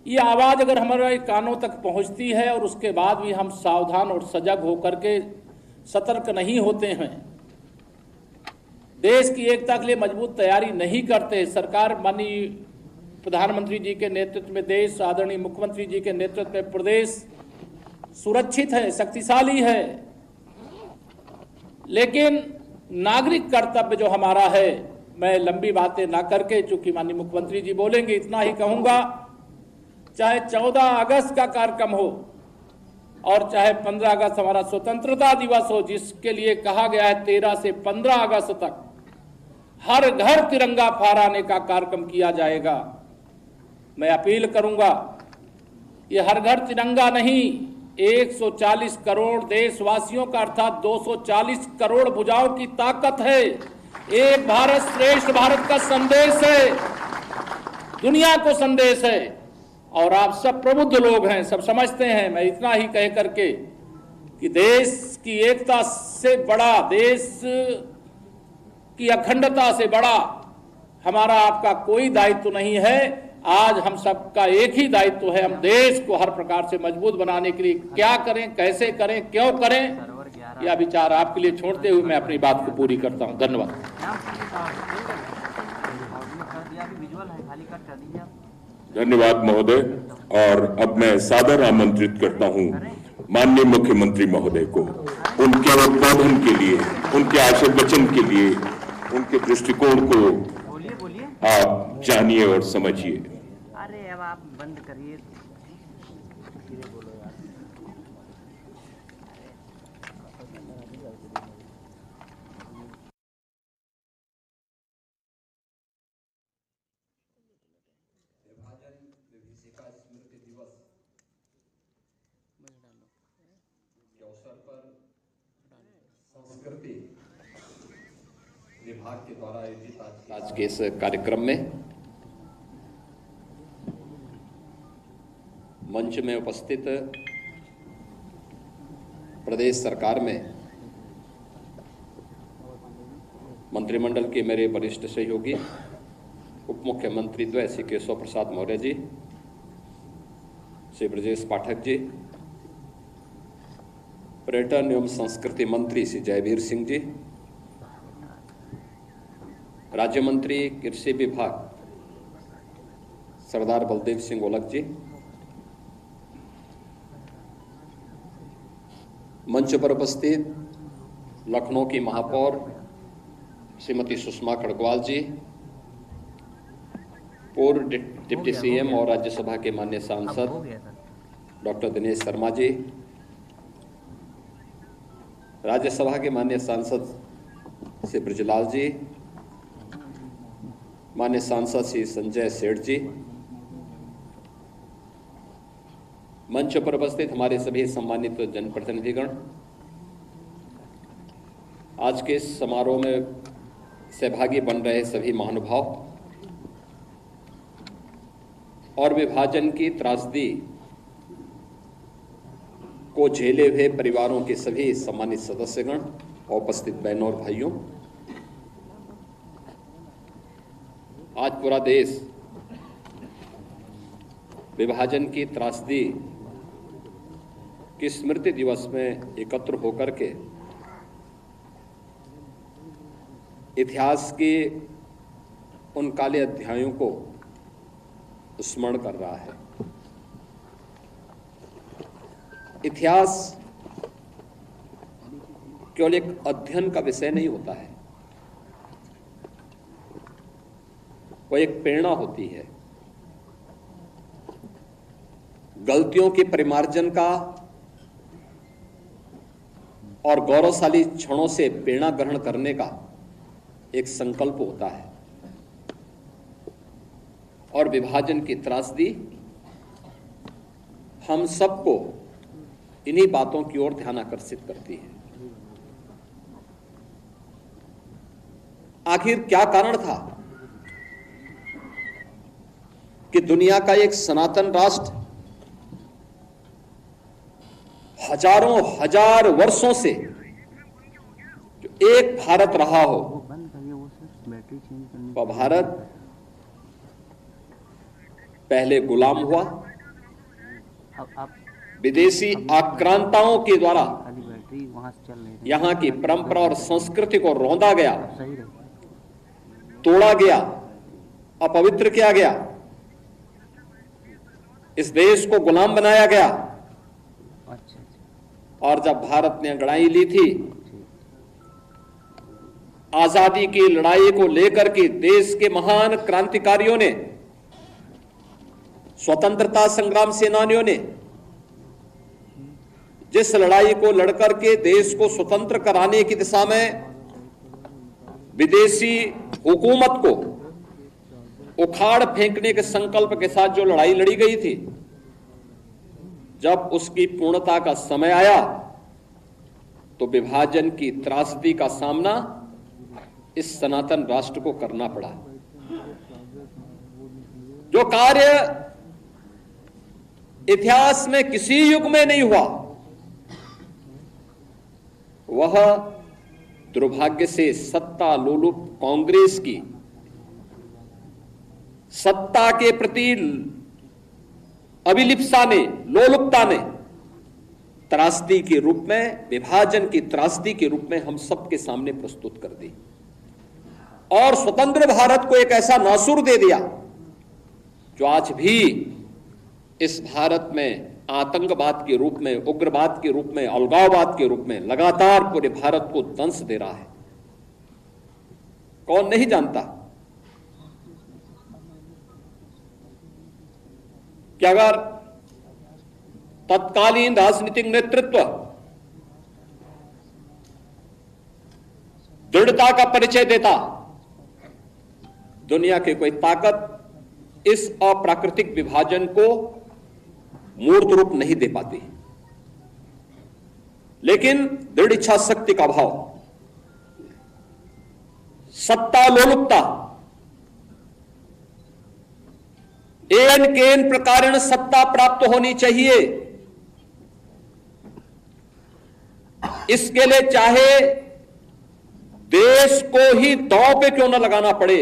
ये आवाज अगर हमारे कानों तक पहुंचती है और उसके बाद भी हम सावधान और सजग होकर के सतर्क नहीं होते हैं, देश की एकता के लिए मजबूत तैयारी नहीं करते, सरकार माननीय प्रधानमंत्री जी के नेतृत्व में देश, आदरणीय मुख्यमंत्री जी के नेतृत्व में प्रदेश सुरक्षित है, शक्तिशाली है, लेकिन नागरिक कर्तव्य जो हमारा है, मैं लंबी बातें ना करके, चूंकि माननीय मुख्यमंत्री जी बोलेंगे, इतना ही कहूंगा, चाहे 14 अगस्त का कार्यक्रम हो और चाहे 15 अगस्त हमारा स्वतंत्रता दिवस हो, जिसके लिए कहा गया है 13 से 15 अगस्त तक हर घर तिरंगा फहराने का कार्यक्रम किया जाएगा। मैं अपील करूंगा, ये हर घर तिरंगा नहीं, 140 करोड़ देशवासियों का अर्थात 240 करोड़ भुजाओं की ताकत है। एक भारत श्रेष्ठ भारत का संदेश है, दुनिया को संदेश है, और आप सब प्रबुद्ध लोग हैं, सब समझते हैं। मैं इतना ही कह करके कि देश की एकता से बड़ा, देश की अखंडता से बड़ा हमारा आपका कोई दायित्व नहीं है। आज हम सबका एक ही दायित्व है, हम देश को हर प्रकार से मजबूत बनाने के लिए क्या करें, कैसे करें, क्यों करें, यह विचार आपके लिए छोड़ते हुए मैं अपनी बात को पूरी करता हूं। धन्यवाद। धन्यवाद महोदय। और अब मैं सादर आमंत्रित करता हूं माननीय मुख्यमंत्री महोदय को उनके उद्बोधन के लिए, उनके आशीर्वचन के लिए, उनके दृष्टिकोण को आप जानिए और समझिए। अरे अब आप बंद करिए। संस्कृति विभाग के द्वारा आयोजित आज के इस कार्यक्रम में मंच में उपस्थित प्रदेश सरकार में मंत्रिमंडल के मेरे वरिष्ठ सहयोगी उप मुख्यमंत्री द्वय श्री केशव प्रसाद मौर्य जी, श्री ब्रजेश पाठक जी, पर्यटन एवं संस्कृति मंत्री श्री जयवीर सिंह जी, राज्य मंत्री कृषि विभाग सरदार बलदेव सिंह ओलख जी, मंच पर उपस्थित लखनऊ की महापौर श्रीमती सुषमा खड़गवाल जी, पूर्व डिप्टी सीएम और राज्यसभा के माननीय सांसद डॉक्टर दिनेश शर्मा जी, राज्यसभा के माननीय सांसद श्री ब्रजलाल जी, माननीय सांसद श्री संजय सेठ जी, मंच पर उपस्थित हमारे सभी सम्मानित जनप्रतिनिधिगण, आज के इस समारोह में सहभागी बन रहे सभी महानुभाव और विभाजन की त्रासदी को झेले हुए परिवारों के सभी सम्मानित सदस्यगण और उपस्थित बहनों और भाइयों, आज पूरा देश विभाजन की त्रासदी की स्मृति दिवस में एकत्र होकर के इतिहास के उन काले अध्यायों को स्मरण कर रहा है। इतिहास केवल एक अध्ययन का विषय नहीं होता है, वो एक प्रेरणा होती है। गलतियों के परिमार्जन का और गौरवशाली क्षणों से प्रेरणा ग्रहण करने का एक संकल्प होता है। और विभाजन की त्रासदी हम सबको इन्हीं बातों की ओर ध्यान आकर्षित करती है। आखिर क्या कारण था कि दुनिया का एक सनातन राष्ट्र हजारों हजार वर्षों से जो एक भारत रहा हो, वह भारत पहले गुलाम हुआ, विदेशी आक्रांताओं के द्वारा यहां की परंपरा और संस्कृति को रौंदा गया, तोड़ा गया, अपवित्र किया गया, इस देश को गुलाम बनाया गया। और जब भारत ने अंगड़ाई ली थी, आजादी की लड़ाई को लेकर के देश के महान क्रांतिकारियों ने, स्वतंत्रता संग्राम सेनानियों ने जिस लड़ाई को लड़कर के देश को स्वतंत्र कराने की दिशा में विदेशी हुकूमत को उखाड़ फेंकने के संकल्प के साथ जो लड़ाई लड़ी गई थी, जब उसकी पूर्णता का समय आया तो विभाजन की त्रासदी का सामना इस सनातन राष्ट्र को करना पड़ा। जो कार्य इतिहास में किसी युग में नहीं हुआ, वह दुर्भाग्य से सत्ता लोलुप कांग्रेस की सत्ता के प्रति अभिलिप्सा ने, लोलुपता ने त्रासदी के रूप में, विभाजन की त्रासदी के रूप में हम सबके सामने प्रस्तुत कर दी और स्वतंत्र भारत को एक ऐसा नासूर दे दिया जो आज भी इस भारत में आतंकवाद के रूप में, उग्रवाद के रूप में, अलगाववाद के रूप में लगातार पूरे भारत को दंश दे रहा है। कौन नहीं जानता कि अगर तत्कालीन राजनीतिक नेतृत्व दृढ़ता का परिचय देता, दुनिया की कोई ताकत इस अप्राकृतिक विभाजन को मूर्त रूप नहीं दे पाती। लेकिन दृढ़ इच्छा शक्ति का अभाव, सत्ता लोलुपता, एन केन प्रकारेण सत्ता प्राप्त होनी चाहिए, इसके लिए चाहे देश को ही दांव पे क्यों न लगाना पड़े।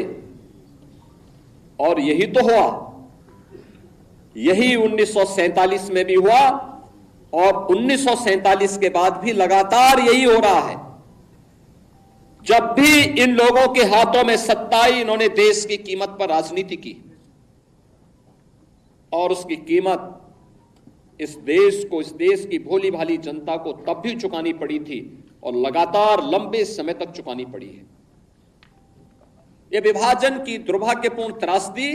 और यही तो हुआ, यही 1947 में भी हुआ और 1947 के बाद भी लगातार यही हो रहा है। जब भी इन लोगों के हाथों में सत्ता आई, इन्होंने देश की कीमत पर राजनीति की और उसकी कीमत इस देश को, इस देश की भोली भाली जनता को तब भी चुकानी पड़ी थी और लगातार लंबे समय तक चुकानी पड़ी है। यह विभाजन की दुर्भाग्यपूर्ण त्रासदी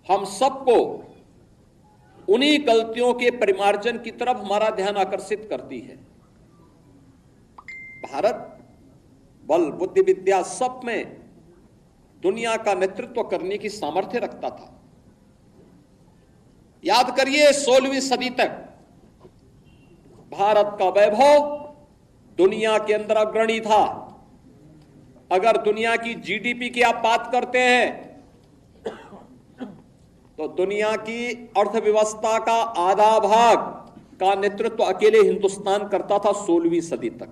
हम सबको उन्हीं गलतियों के परिमार्जन की तरफ हमारा ध्यान आकर्षित करती है। भारत बल, बुद्धि, विद्या सब में दुनिया का नेतृत्व करने की सामर्थ्य रखता था। याद करिए 16वीं सदी तक भारत का वैभव दुनिया के अंदर अग्रणी था। अगर दुनिया की जीडीपी की आप बात करते हैं तो दुनिया की अर्थव्यवस्था का आधा भाग का नेतृत्व अकेले हिंदुस्तान करता था 16वीं सदी तक।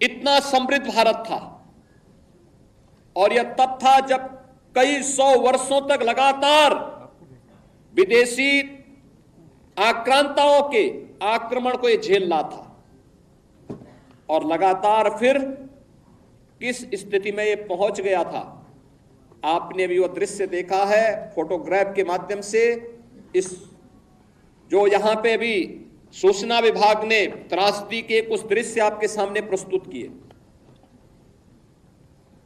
इतना समृद्ध भारत था। और यह तब था जब कई 100 वर्षों तक लगातार विदेशी आक्रांताओं के आक्रमण को यह झेल रहा था। और लगातार फिर किस स्थिति में यह पहुंच गया था, आपने भी वह दृश्य देखा है फोटोग्राफ के माध्यम से। इस जो यहां पे भी सूचना विभाग ने त्रासदी के कुछ दृश्य आपके सामने प्रस्तुत किए।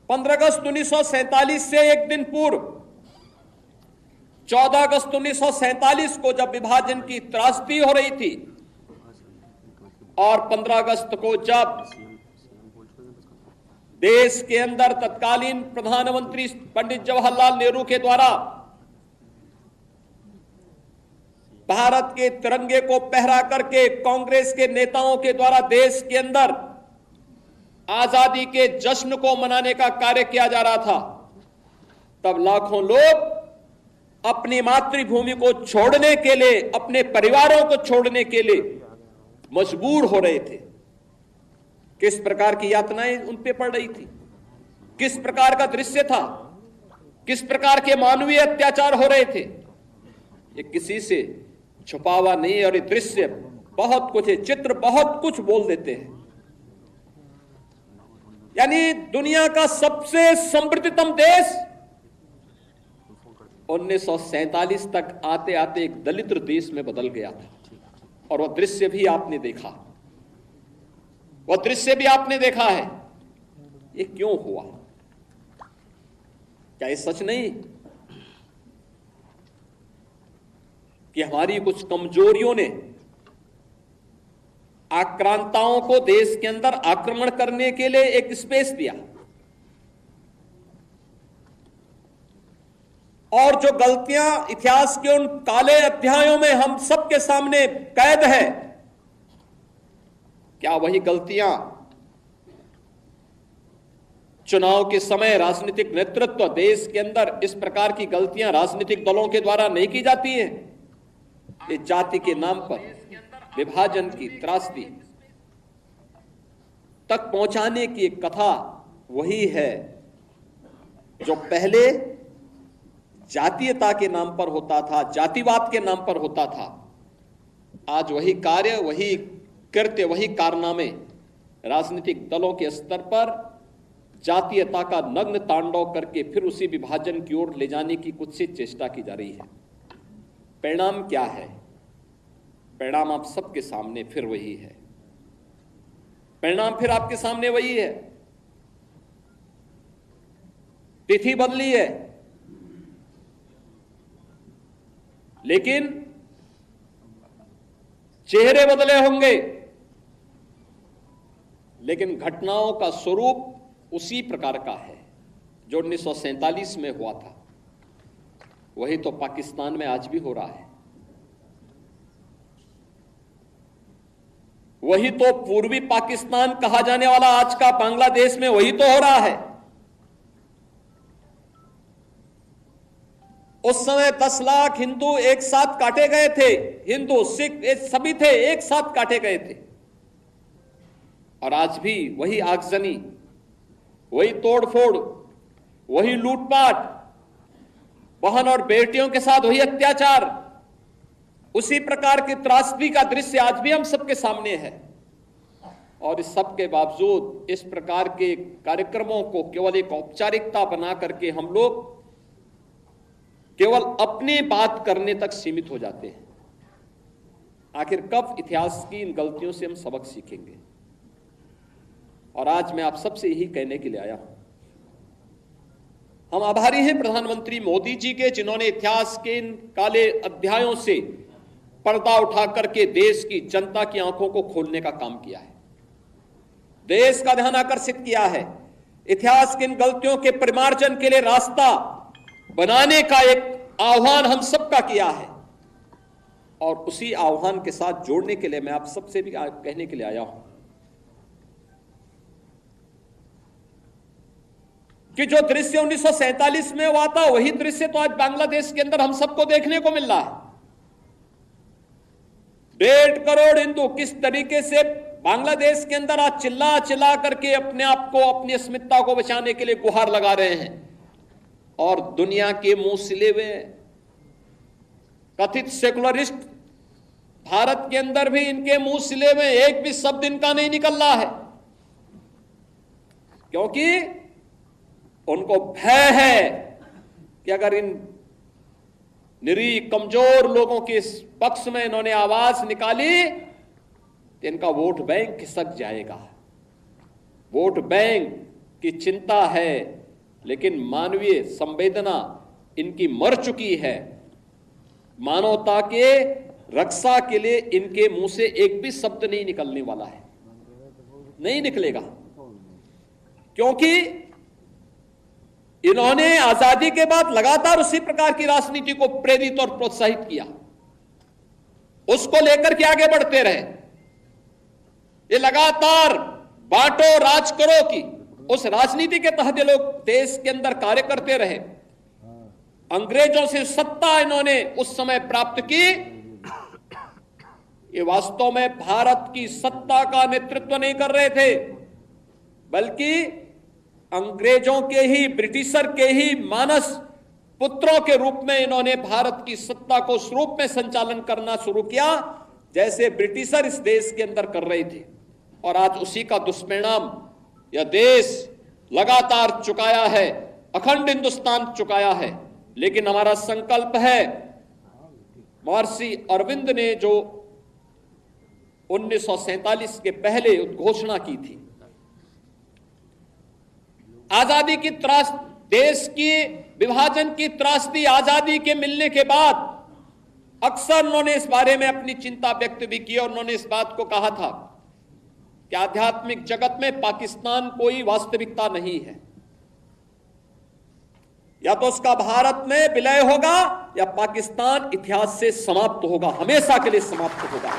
15 अगस्त 1947 से एक दिन पूर्व 14 अगस्त 1947 को जब विभाजन की त्रासदी हो रही थी और 15 अगस्त को जब देश के अंदर तत्कालीन प्रधानमंत्री पंडित जवाहरलाल नेहरू के द्वारा भारत के तिरंगे को पहरा करके कांग्रेस के नेताओं के द्वारा देश के अंदर आजादी के जश्न को मनाने का कार्य किया जा रहा था, तब लाखों लोग अपनी मातृभूमि को छोड़ने के लिए, अपने परिवारों को छोड़ने के लिए मजबूर हो रहे थे। किस प्रकार की यातनाएं उन पे पड़ रही थी, किस प्रकार का दृश्य था, किस प्रकार के मानवीय अत्याचार हो रहे थे, ये किसी से छुपा हुआ नहीं। और ये दृश्य बहुत कुछ है, चित्र बहुत कुछ बोल देते हैं। यानी दुनिया का सबसे समृद्धतम देश 1947 तक आते आते एक दलित देश में बदल गया था। और वह दृश्य भी आपने देखा, वह दृश्य भी आपने देखा है। ये क्यों हुआ? क्या ये सच नहीं कि हमारी कुछ कमजोरियों ने आक्रांताओं को देश के अंदर आक्रमण करने के लिए एक स्पेस दिया? और जो गलतियां इतिहास के उन काले अध्यायों में हम सबके सामने कैद है, क्या वही गलतियां चुनाव के समय राजनीतिक नेतृत्व देश के अंदर इस प्रकार की गलतियां राजनीतिक दलों के द्वारा नहीं की जाती हैं? ये जाति के नाम पर विभाजन की त्रासदी तक पहुंचाने की एक कथा वही है जो पहले जातीयता के नाम पर होता था, जातिवाद के नाम पर होता था। आज वही कार्य, वही कृत्य, वही कारनामे राजनीतिक दलों के स्तर पर जातीयता का नग्न तांडव करके फिर उसी विभाजन की ओर ले जाने की कुछ सी चेष्टा की जा रही है। परिणाम क्या है? परिणाम आप सबके सामने फिर वही है। परिणाम फिर आपके सामने वही है। तिथि बदली है, लेकिन चेहरे बदले होंगे, लेकिन घटनाओं का स्वरूप उसी प्रकार का है जो 1947 में हुआ था। वही तो पाकिस्तान में आज भी हो रहा है। वही तो पूर्वी पाकिस्तान कहा जाने वाला आज का बांग्लादेश में वही तो हो रहा है। उस समय 10 लाख हिंदू एक साथ काटे गए थे, हिंदू सिख सभी थे, एक साथ काटे गए थे। और आज भी वही आगजनी, वही तोड़फोड़, वही लूटपाट, बहन और बेटियों के साथ वही अत्याचार, उसी प्रकार की त्रासदी का दृश्य आज भी हम सबके सामने है। और इस सब के बावजूद इस प्रकार के कार्यक्रमों को केवल एक औपचारिकता बना करके हम लोग केवल अपनी बात करने तक सीमित हो जाते हैं। आखिर कब इतिहास की इन गलतियों से हम सबक सीखेंगे? और आज मैं आप सबसे यही कहने के लिए आया हूं, हम आभारी हैं प्रधानमंत्री मोदी जी के, जिन्होंने इतिहास के इन काले अध्यायों से पर्दा उठा करके देश की जनता की आंखों को खोलने का काम किया है, देश का ध्यान आकर्षित किया है। इतिहास की इन गलतियों के परिमार्जन के लिए रास्ता बनाने का एक आह्वान हम सबका किया है, और उसी आह्वान के साथ जोड़ने के लिए मैं आप सबसे भी कहने के लिए आया हूं कि जो दृश्य 1947 में हुआ था वही दृश्य तो आज बांग्लादेश के अंदर हम सबको देखने को मिल रहा है। 1.5 करोड़ हिंदू किस तरीके से बांग्लादेश के अंदर आज चिल्ला चिल्ला करके अपने आप को, अपनी अस्मिता को बचाने के लिए गुहार लगा रहे हैं, और दुनिया के मुंह सिले हुए कथित सेकुलरिस्ट भारत के अंदर भी इनके मुंह सिले हुए एक भी शब्द इनका नहीं निकल रहा है, क्योंकि उनको भय है कि अगर इन निरीह कमजोर लोगों के इस पक्ष में इन्होंने आवाज निकाली तो इनका वोट बैंक खिसक जाएगा। वोट बैंक की चिंता है, लेकिन मानवीय संवेदना इनकी मर चुकी है। मानवता के रक्षा के लिए इनके मुंह से एक भी शब्द नहीं निकलने वाला है, नहीं निकलेगा, क्योंकि इन्होंने आजादी के बाद लगातार उसी प्रकार की राजनीति को प्रेरित और प्रोत्साहित किया, उसको लेकर के आगे बढ़ते रहे। ये लगातार बांटो राज करो की उस राजनीति के तहत ये लोग देश के अंदर कार्य करते रहे। अंग्रेजों से सत्ता इन्होंने उस समय प्राप्त की। ये वास्तव में भारत की सत्ता का नेतृत्व नहीं कर रहे थे, बल्कि अंग्रेजों के ही, ब्रिटिशर के ही मानस पुत्रों के रूप में इन्होंने भारत की सत्ता को उस रूप में संचालन करना शुरू किया जैसे ब्रिटिशर इस देश के अंदर कर रहे थे। और आज उसी का दुष्परिणाम यह देश लगातार चुकाया है, अखंड हिंदुस्तान चुकाया है। लेकिन हमारा संकल्प है, महर्षि अरविंद ने जो 1947 के पहले उद्घोषणा की थी, आजादी की त्रास, देश की विभाजन की त्रासदी आजादी के मिलने के बाद अक्सर उन्होंने इस बारे में अपनी चिंता व्यक्त भी की, और उन्होंने इस बात को कहा था कि आध्यात्मिक जगत में पाकिस्तान कोई वास्तविकता नहीं है, या तो उसका भारत में विलय होगा या पाकिस्तान इतिहास से समाप्त होगा, हमेशा के लिए समाप्त होगा।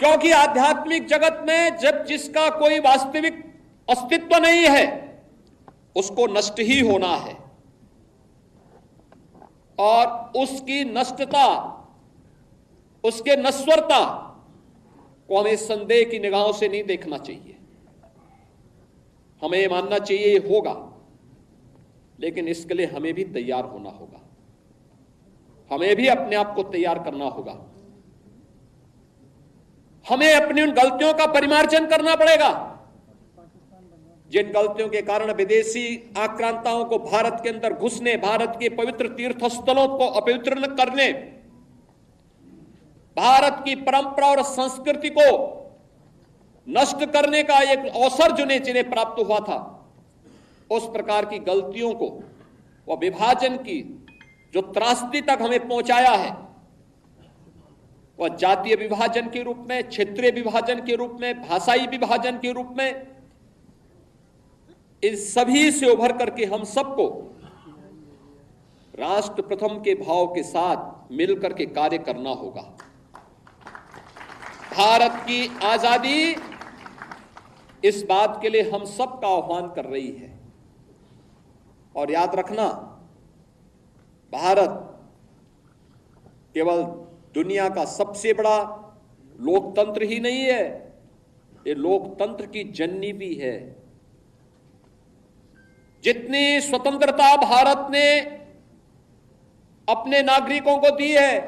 क्योंकि आध्यात्मिक जगत में जब जिसका कोई वास्तविक अस्तित्व नहीं है उसको नष्ट ही होना है, और उसकी नष्टता, उसके नश्वरता को हमें संदेह की निगाहों से नहीं देखना चाहिए। हमें मानना चाहिए होगा, लेकिन इसके लिए हमें भी तैयार होना होगा, हमें भी अपने आप को तैयार करना होगा। हमें अपनी उन गलतियों का परिमार्जन करना पड़ेगा जिन गलतियों के कारण विदेशी आक्रांताओं को भारत के अंदर घुसने, भारत के पवित्र तीर्थ स्थलों को अपवित्र करने, भारत की परंपरा और संस्कृति को नष्ट करने का एक अवसर जिन्हें प्राप्त हुआ था, उस प्रकार की गलतियों को, वह विभाजन की जो त्रासदी तक हमें पहुंचाया है, वह जातीय विभाजन के रूप में, क्षेत्रीय विभाजन के रूप में, भाषाई विभाजन के रूप में, इन सभी से उभर करके हम सबको राष्ट्र प्रथम के भाव के साथ मिलकर के कार्य करना होगा। भारत की आजादी इस बात के लिए हम सबका आह्वान कर रही है। और याद रखना, भारत केवल दुनिया का सबसे बड़ा लोकतंत्र ही नहीं है, ये लोकतंत्र की जननी भी है। जितनी स्वतंत्रता भारत ने अपने नागरिकों को दी है,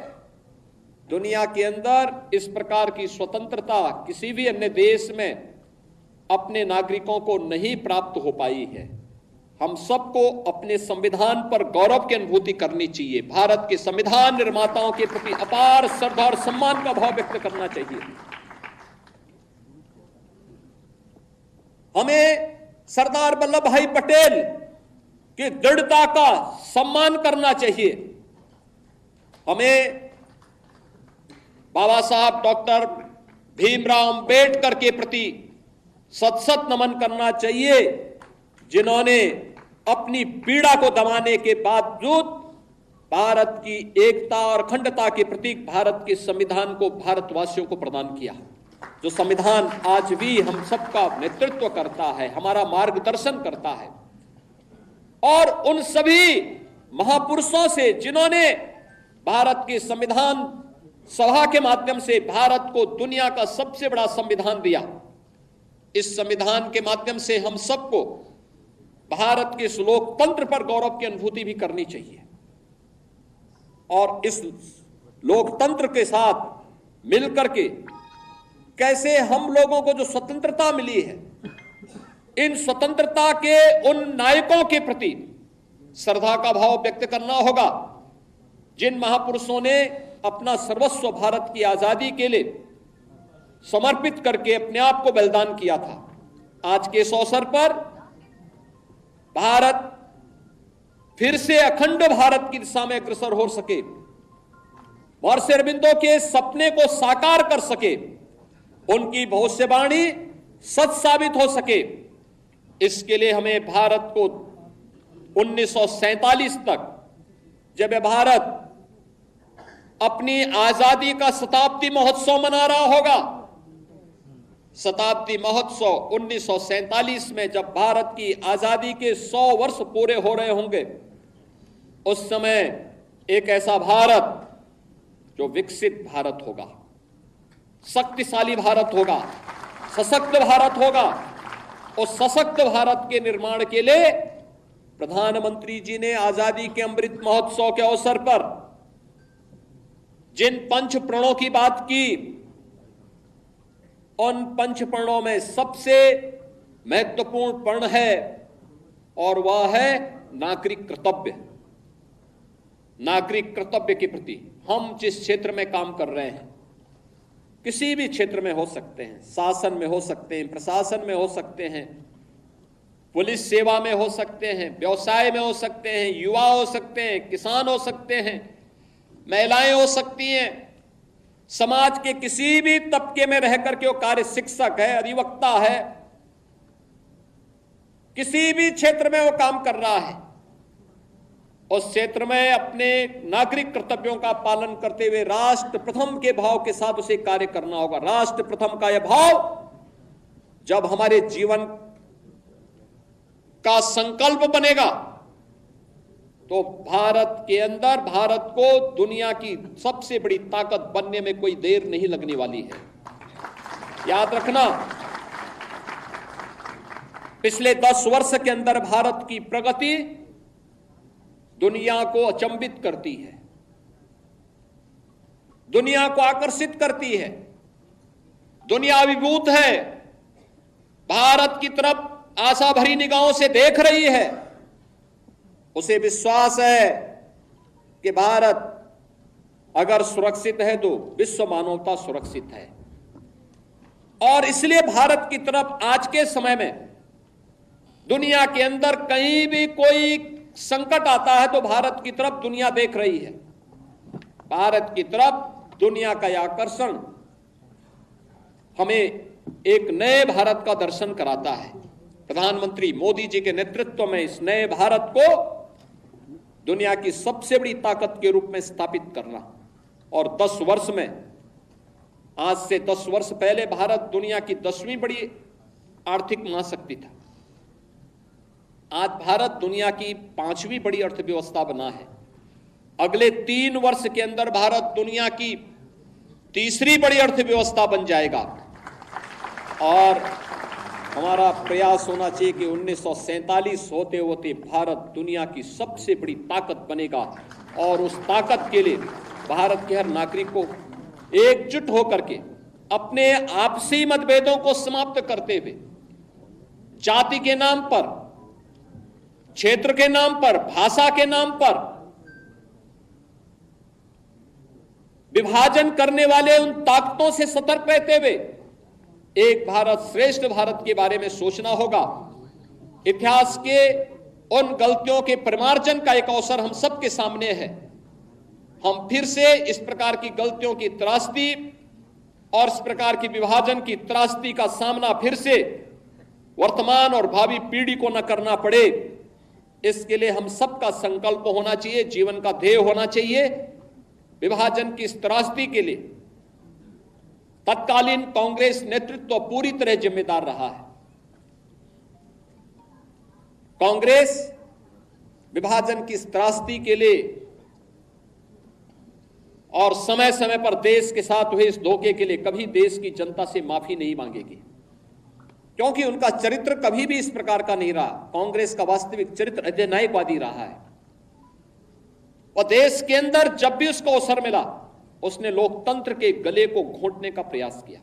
दुनिया के अंदर इस प्रकार की स्वतंत्रता किसी भी अन्य देश में अपने नागरिकों को नहीं प्राप्त हो पाई है। हम सबको अपने संविधान पर गौरव की अनुभूति करनी चाहिए। भारत के संविधान निर्माताओं के प्रति अपार श्रद्धा और सम्मान का भाव व्यक्त करना चाहिए। हमें सरदार वल्लभ भाई पटेल की दृढ़ता का सम्मान करना चाहिए। हमें बाबा साहब डॉक्टर भीमराव अंबेडकर के प्रति सत नमन करना चाहिए, जिन्होंने अपनी पीड़ा को दबाने के बावजूद भारत की एकता और अखंडता के प्रतीक भारत के संविधान को भारतवासियों को प्रदान किया, जो संविधान आज भी हम सबका नेतृत्व करता है, हमारा मार्गदर्शन करता है। और उन सभी महापुरुषों से जिन्होंने भारत के संविधान सभा के माध्यम से भारत को दुनिया का सबसे बड़ा संविधान दिया, इस संविधान के माध्यम से हम सबको भारत के इस लोकतंत्र पर गौरव की अनुभूति भी करनी चाहिए। और इस लोकतंत्र के साथ मिलकर के कैसे हम लोगों को जो स्वतंत्रता मिली है, इन स्वतंत्रता के उन नायकों के प्रति श्रद्धा का भाव व्यक्त करना होगा, जिन महापुरुषों ने अपना सर्वस्व भारत की आजादी के लिए समर्पित करके अपने आप को बलिदान किया था। आज के इस अवसर पर भारत फिर से अखंड भारत की दिशा में अग्रसर हो सके, महर्षि अरबिंदो के सपने को साकार कर सके, उनकी भविष्यवाणी सच साबित हो सके, इसके लिए हमें भारत को 1947 तक, जब भारत अपनी आजादी का शताब्दी महोत्सव मना रहा होगा, शताब्दी महोत्सव 1947 में जब भारत की आजादी के 100 वर्ष पूरे हो रहे होंगे, उस समय एक ऐसा भारत जो विकसित भारत होगा, शक्तिशाली भारत होगा, सशक्त भारत होगा। उस सशक्त भारत के निर्माण के लिए प्रधानमंत्री जी ने आजादी के अमृत महोत्सव के अवसर पर जिन पंच प्रणों की बात की, उन पंच प्रणों में सबसे महत्वपूर्ण प्रण है और वह है नागरिक कर्तव्य। नागरिक कर्तव्य के प्रति हम जिस क्षेत्र में काम कर रहे हैं, किसी भी क्षेत्र में हो सकते हैं, शासन में हो सकते हैं, प्रशासन में हो सकते हैं, पुलिस सेवा में हो सकते हैं, व्यवसाय में हो सकते हैं, युवा हो सकते हैं, किसान हो सकते हैं, महिलाएं हो सकती हैं, समाज के किसी भी तबके में रहकर के वो कार्य, शिक्षक है, अधिवक्ता है, किसी भी क्षेत्र में वो काम कर रहा है, उस क्षेत्र में अपने नागरिक कर्तव्यों का पालन करते हुए राष्ट्र प्रथम के भाव के साथ उसे कार्य करना होगा। राष्ट्र प्रथम का यह भाव जब हमारे जीवन का संकल्प बनेगा, तो भारत के अंदर भारत को दुनिया की सबसे बड़ी ताकत बनने में कोई देर नहीं लगने वाली है। याद रखना, पिछले 10 वर्ष के अंदर भारत की प्रगति दुनिया को अचंभित करती है, दुनिया को आकर्षित करती है। दुनिया अभिभूत है, भारत की तरफ आशा भरी निगाहों से देख रही है। उसे विश्वास है कि भारत अगर सुरक्षित है तो विश्व मानवता सुरक्षित है। और इसलिए भारत की तरफ आज के समय में दुनिया के अंदर कहीं भी कोई संकट आता है तो भारत की तरफ दुनिया देख रही है। भारत की तरफ दुनिया का यह आकर्षण हमें एक नए भारत का दर्शन कराता है। प्रधानमंत्री मोदी जी के नेतृत्व में इस नए भारत को दुनिया की सबसे बड़ी ताकत के रूप में स्थापित करना, और 10 वर्ष में, आज से 10 वर्ष पहले भारत दुनिया की 10वीं बड़ी आर्थिक महाशक्ति था। आज भारत दुनिया की 5वीं बड़ी अर्थव्यवस्था बना है। अगले 3 वर्ष के अंदर भारत दुनिया की 3री बड़ी अर्थव्यवस्था बन जाएगा। और हमारा प्रयास होना चाहिए कि 1947 होते होते भारत दुनिया की सबसे बड़ी ताकत बनेगा, और उस ताकत के लिए भारत के हर नागरिक को एकजुट होकर के अपने आपसी मतभेदों को समाप्त करते हुए जाति के नाम पर, क्षेत्र के नाम पर, भाषा के नाम पर विभाजन करने वाले उन ताकतों से सतर्क रहते हुए एक भारत श्रेष्ठ भारत के बारे में सोचना होगा। इतिहास के उन गलतियों के परिमार्जन का एक अवसर हम सबके सामने है। हम फिर से इस प्रकार की गलतियों की त्रासदी और इस प्रकार की विभाजन की त्रासदी का सामना फिर से वर्तमान और भावी पीढ़ी को न करना पड़े, इसके लिए हम सबका संकल्प होना चाहिए, जीवन का ध्येय होना चाहिए। विभाजन की इस त्रासदी के लिए तत्कालीन कांग्रेस नेतृत्व पूरी तरह जिम्मेदार रहा है। कांग्रेस विभाजन की इस त्रासदी के लिए और समय समय पर देश के साथ हुए इस धोखे के लिए कभी देश की जनता से माफी नहीं मांगेगी, क्योंकि उनका चरित्र कभी भी इस प्रकार का नहीं रहा। कांग्रेस का वास्तविक चरित्र अधिनायकवादी रहा है और देश के अंदर जब भी उसको अवसर मिला उसने लोकतंत्र के गले को घोंटने का प्रयास किया।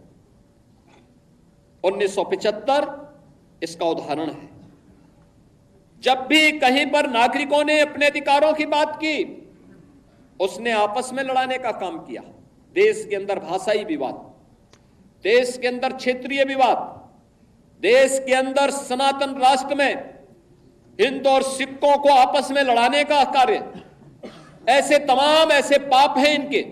1975 इसका उदाहरण है। जब भी कहीं पर नागरिकों ने अपने अधिकारों की बात की, उसने आपस में लड़ाने का काम किया। देश के अंदर भाषाई विवाद, देश के अंदर क्षेत्रीय विवाद, देश के अंदर सनातन राष्ट्र में हिंदू और सिखों को आपस में लड़ाने का कार्य, ऐसे तमाम ऐसे पाप हैं इनके,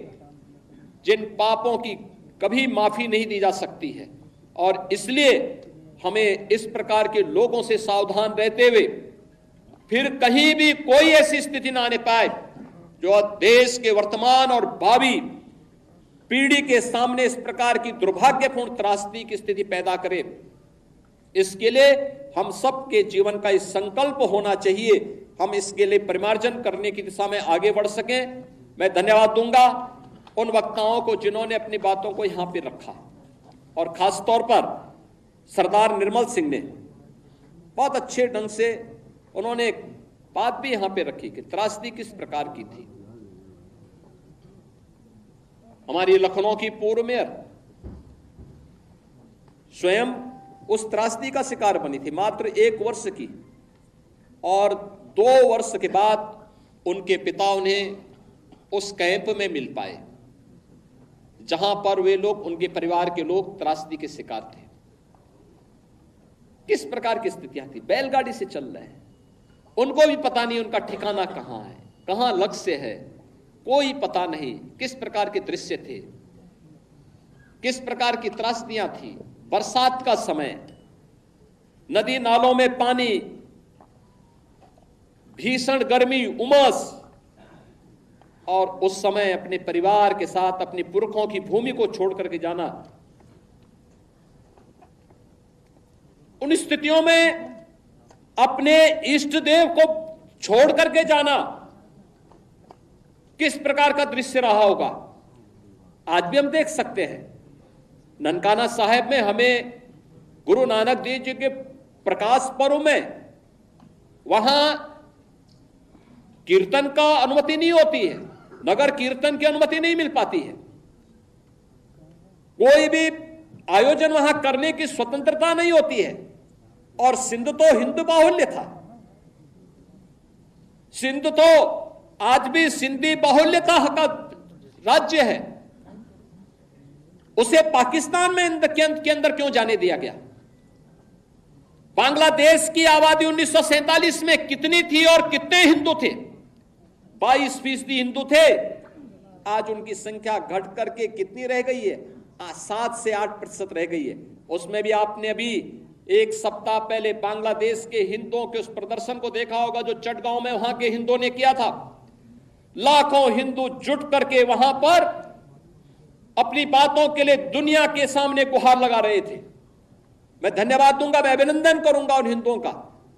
जिन पापों की कभी माफी नहीं दी जा सकती है। और इसलिए हमें इस प्रकार के लोगों से सावधान रहते हुए फिर कहीं भी कोई ऐसी स्थिति ना आने पाए जो देश के वर्तमान और भावी पीढ़ी के सामने इस प्रकार की दुर्भाग्यपूर्ण त्रासदी की स्थिति पैदा करे। इसके लिए हम सबके जीवन का इस संकल्प होना चाहिए, हम इसके लिए परिमार्जन करने की दिशा में आगे बढ़ सकें। मैं धन्यवाद दूंगा उन वक्ताओं को जिन्होंने अपनी बातों को यहां पे रखा, और खास तौर पर सरदार निर्मल सिंह ने बहुत अच्छे ढंग से उन्होंने एक बात भी यहां पे रखी कि त्रासदी किस प्रकार की थी। हमारी लखनऊ की पूर्व मेयर स्वयं उस त्रासदी का शिकार बनी थी, मात्र 1 वर्ष की, और 2 वर्ष के बाद उनके पिता उन्हें उस कैंप में मिल पाए जहां पर वे लोग, उनके परिवार के लोग त्रासदी के शिकार थे। किस प्रकार की स्थितियां थी, बैलगाड़ी से चल रहे हैं, उनको भी पता नहीं उनका ठिकाना कहां है, कहां लक्ष्य है, कोई पता नहीं। किस प्रकार के दृश्य थे, किस प्रकार की त्रासदियां थी। बरसात का समय, नदी नालों में पानी, भीषण गर्मी, उमस, और उस समय अपने परिवार के साथ अपने पुरखों की भूमि को छोड़ करके जाना। उन स्थितियों में अपने इष्ट देव को छोड़ करके जाना किस प्रकार का दृश्य रहा होगा, आज भी हम देख सकते हैं। ननकाना साहिब में हमें गुरु नानक देव जी के प्रकाश पर्व में वहां कीर्तन का अनुमति नहीं होती है, नगर कीर्तन की अनुमति नहीं मिल पाती है, कोई भी आयोजन वहां करने की स्वतंत्रता नहीं होती है। और सिंध तो हिंदू बाहुल्य था, सिंध तो आज भी सिंधी बाहुल्यता का राज्य है, उसे पाकिस्तान में के अंदर क्यों जाने दिया गया। बांग्लादेश की आबादी 1947 में कितनी थी और कितने हिंदू थे, 22% हिंदू थे। आज उनकी संख्या घट करके कितनी रह गई है, 7 से 8% रह गई है। उसमें भी आपने अभी 1 सप्ताह पहले बांग्लादेश के हिंदुओं के उस प्रदर्शन को देखा होगा जो चटगांव में वहां के हिंदुओं ने किया था। लाखों हिंदू जुट करके वहां पर अपनी बातों के लिए दुनिया के सामने गुहार लगा रहे थे। मैं धन्यवाद दूंगा, मैं अभिनंदन करूंगा उन हिंदुओं का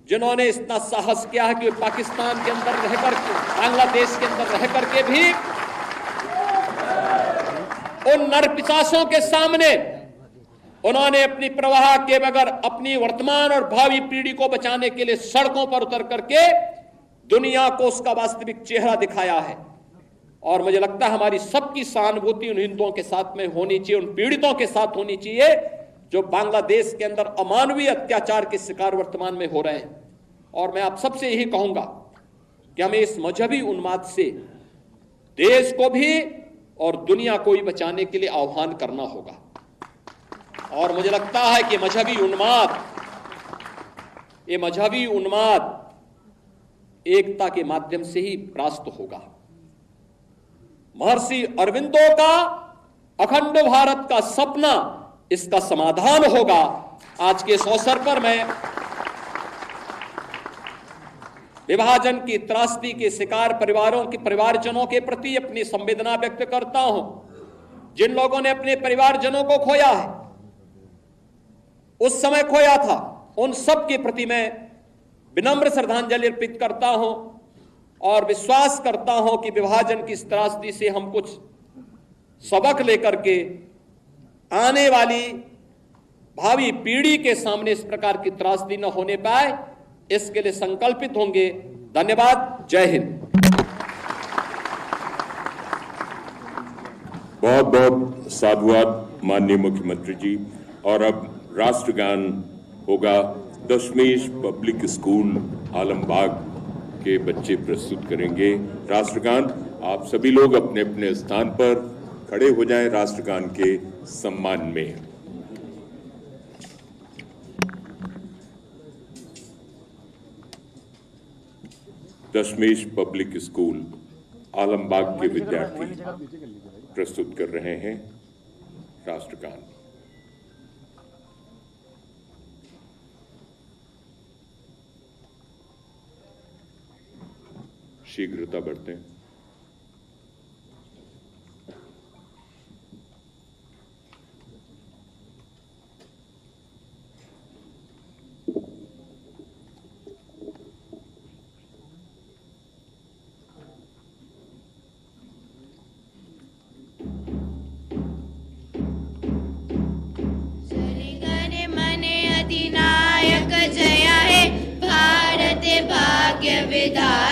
जिन्होंने इतना साहस किया है कि पाकिस्तान के अंदर रहकर, बांग्लादेश के अंदर रह करके भी उन नरपिशाचों के सामने उन्होंने अपनी प्रवाह के बगैर अपनी वर्तमान और भावी पीढ़ी को बचाने के लिए सड़कों पर उतर करके दुनिया को उसका वास्तविक चेहरा दिखाया है। और मुझे लगता है हमारी सबकी सहानुभूति उन हिंदुओं के साथ में होनी चाहिए, उन पीड़ितों के साथ होनी चाहिए जो बांग्लादेश के अंदर अमानवीय अत्याचार के शिकार वर्तमान में हो रहे हैं। और मैं आप सबसे यही कहूंगा कि हमें इस मजहबी उन्माद से देश को भी और दुनिया को भी बचाने के लिए आह्वान करना होगा। और मुझे लगता है कि ये मजहबी उन्माद एकता के माध्यम से ही परास्त होगा। महर्षि अरविंदो का अखंड भारत का सपना इसका समाधान होगा। आज के इस अवसर पर मैं विभाजन की त्रासदी के शिकार परिवारों के परिवारजनों के प्रति अपनी संवेदना व्यक्त करता हूं। जिन लोगों ने अपने परिवारजनों को खोया है, उस समय खोया था, उन सब के प्रति मैं विनम्र श्रद्धांजलि अर्पित करता हूं और विश्वास करता हूं कि विभाजन की इस त्रासदी से हम कुछ सबक लेकर के आने वाली भावी पीढ़ी के सामने इस प्रकार की त्रासदी न होने पाए, इसके लिए संकल्पित होंगे। धन्यवाद। जय हिंद। बहुत बहुत साधुवाद माननीय मुख्यमंत्री जी। और अब राष्ट्रगान होगा। दशमेश पब्लिक स्कूल आलमबाग के बच्चे प्रस्तुत करेंगे राष्ट्रगान। आप सभी लोग अपने अपने स्थान पर खड़े हो जाएं राष्ट्रगान के सम्मान में। दशमेश पब्लिक स्कूल आलमबाग के विद्यार्थी प्रस्तुत कर रहे हैं राष्ट्रगान। शीघ्रता बढ़ते हैं। भाग्य विधाता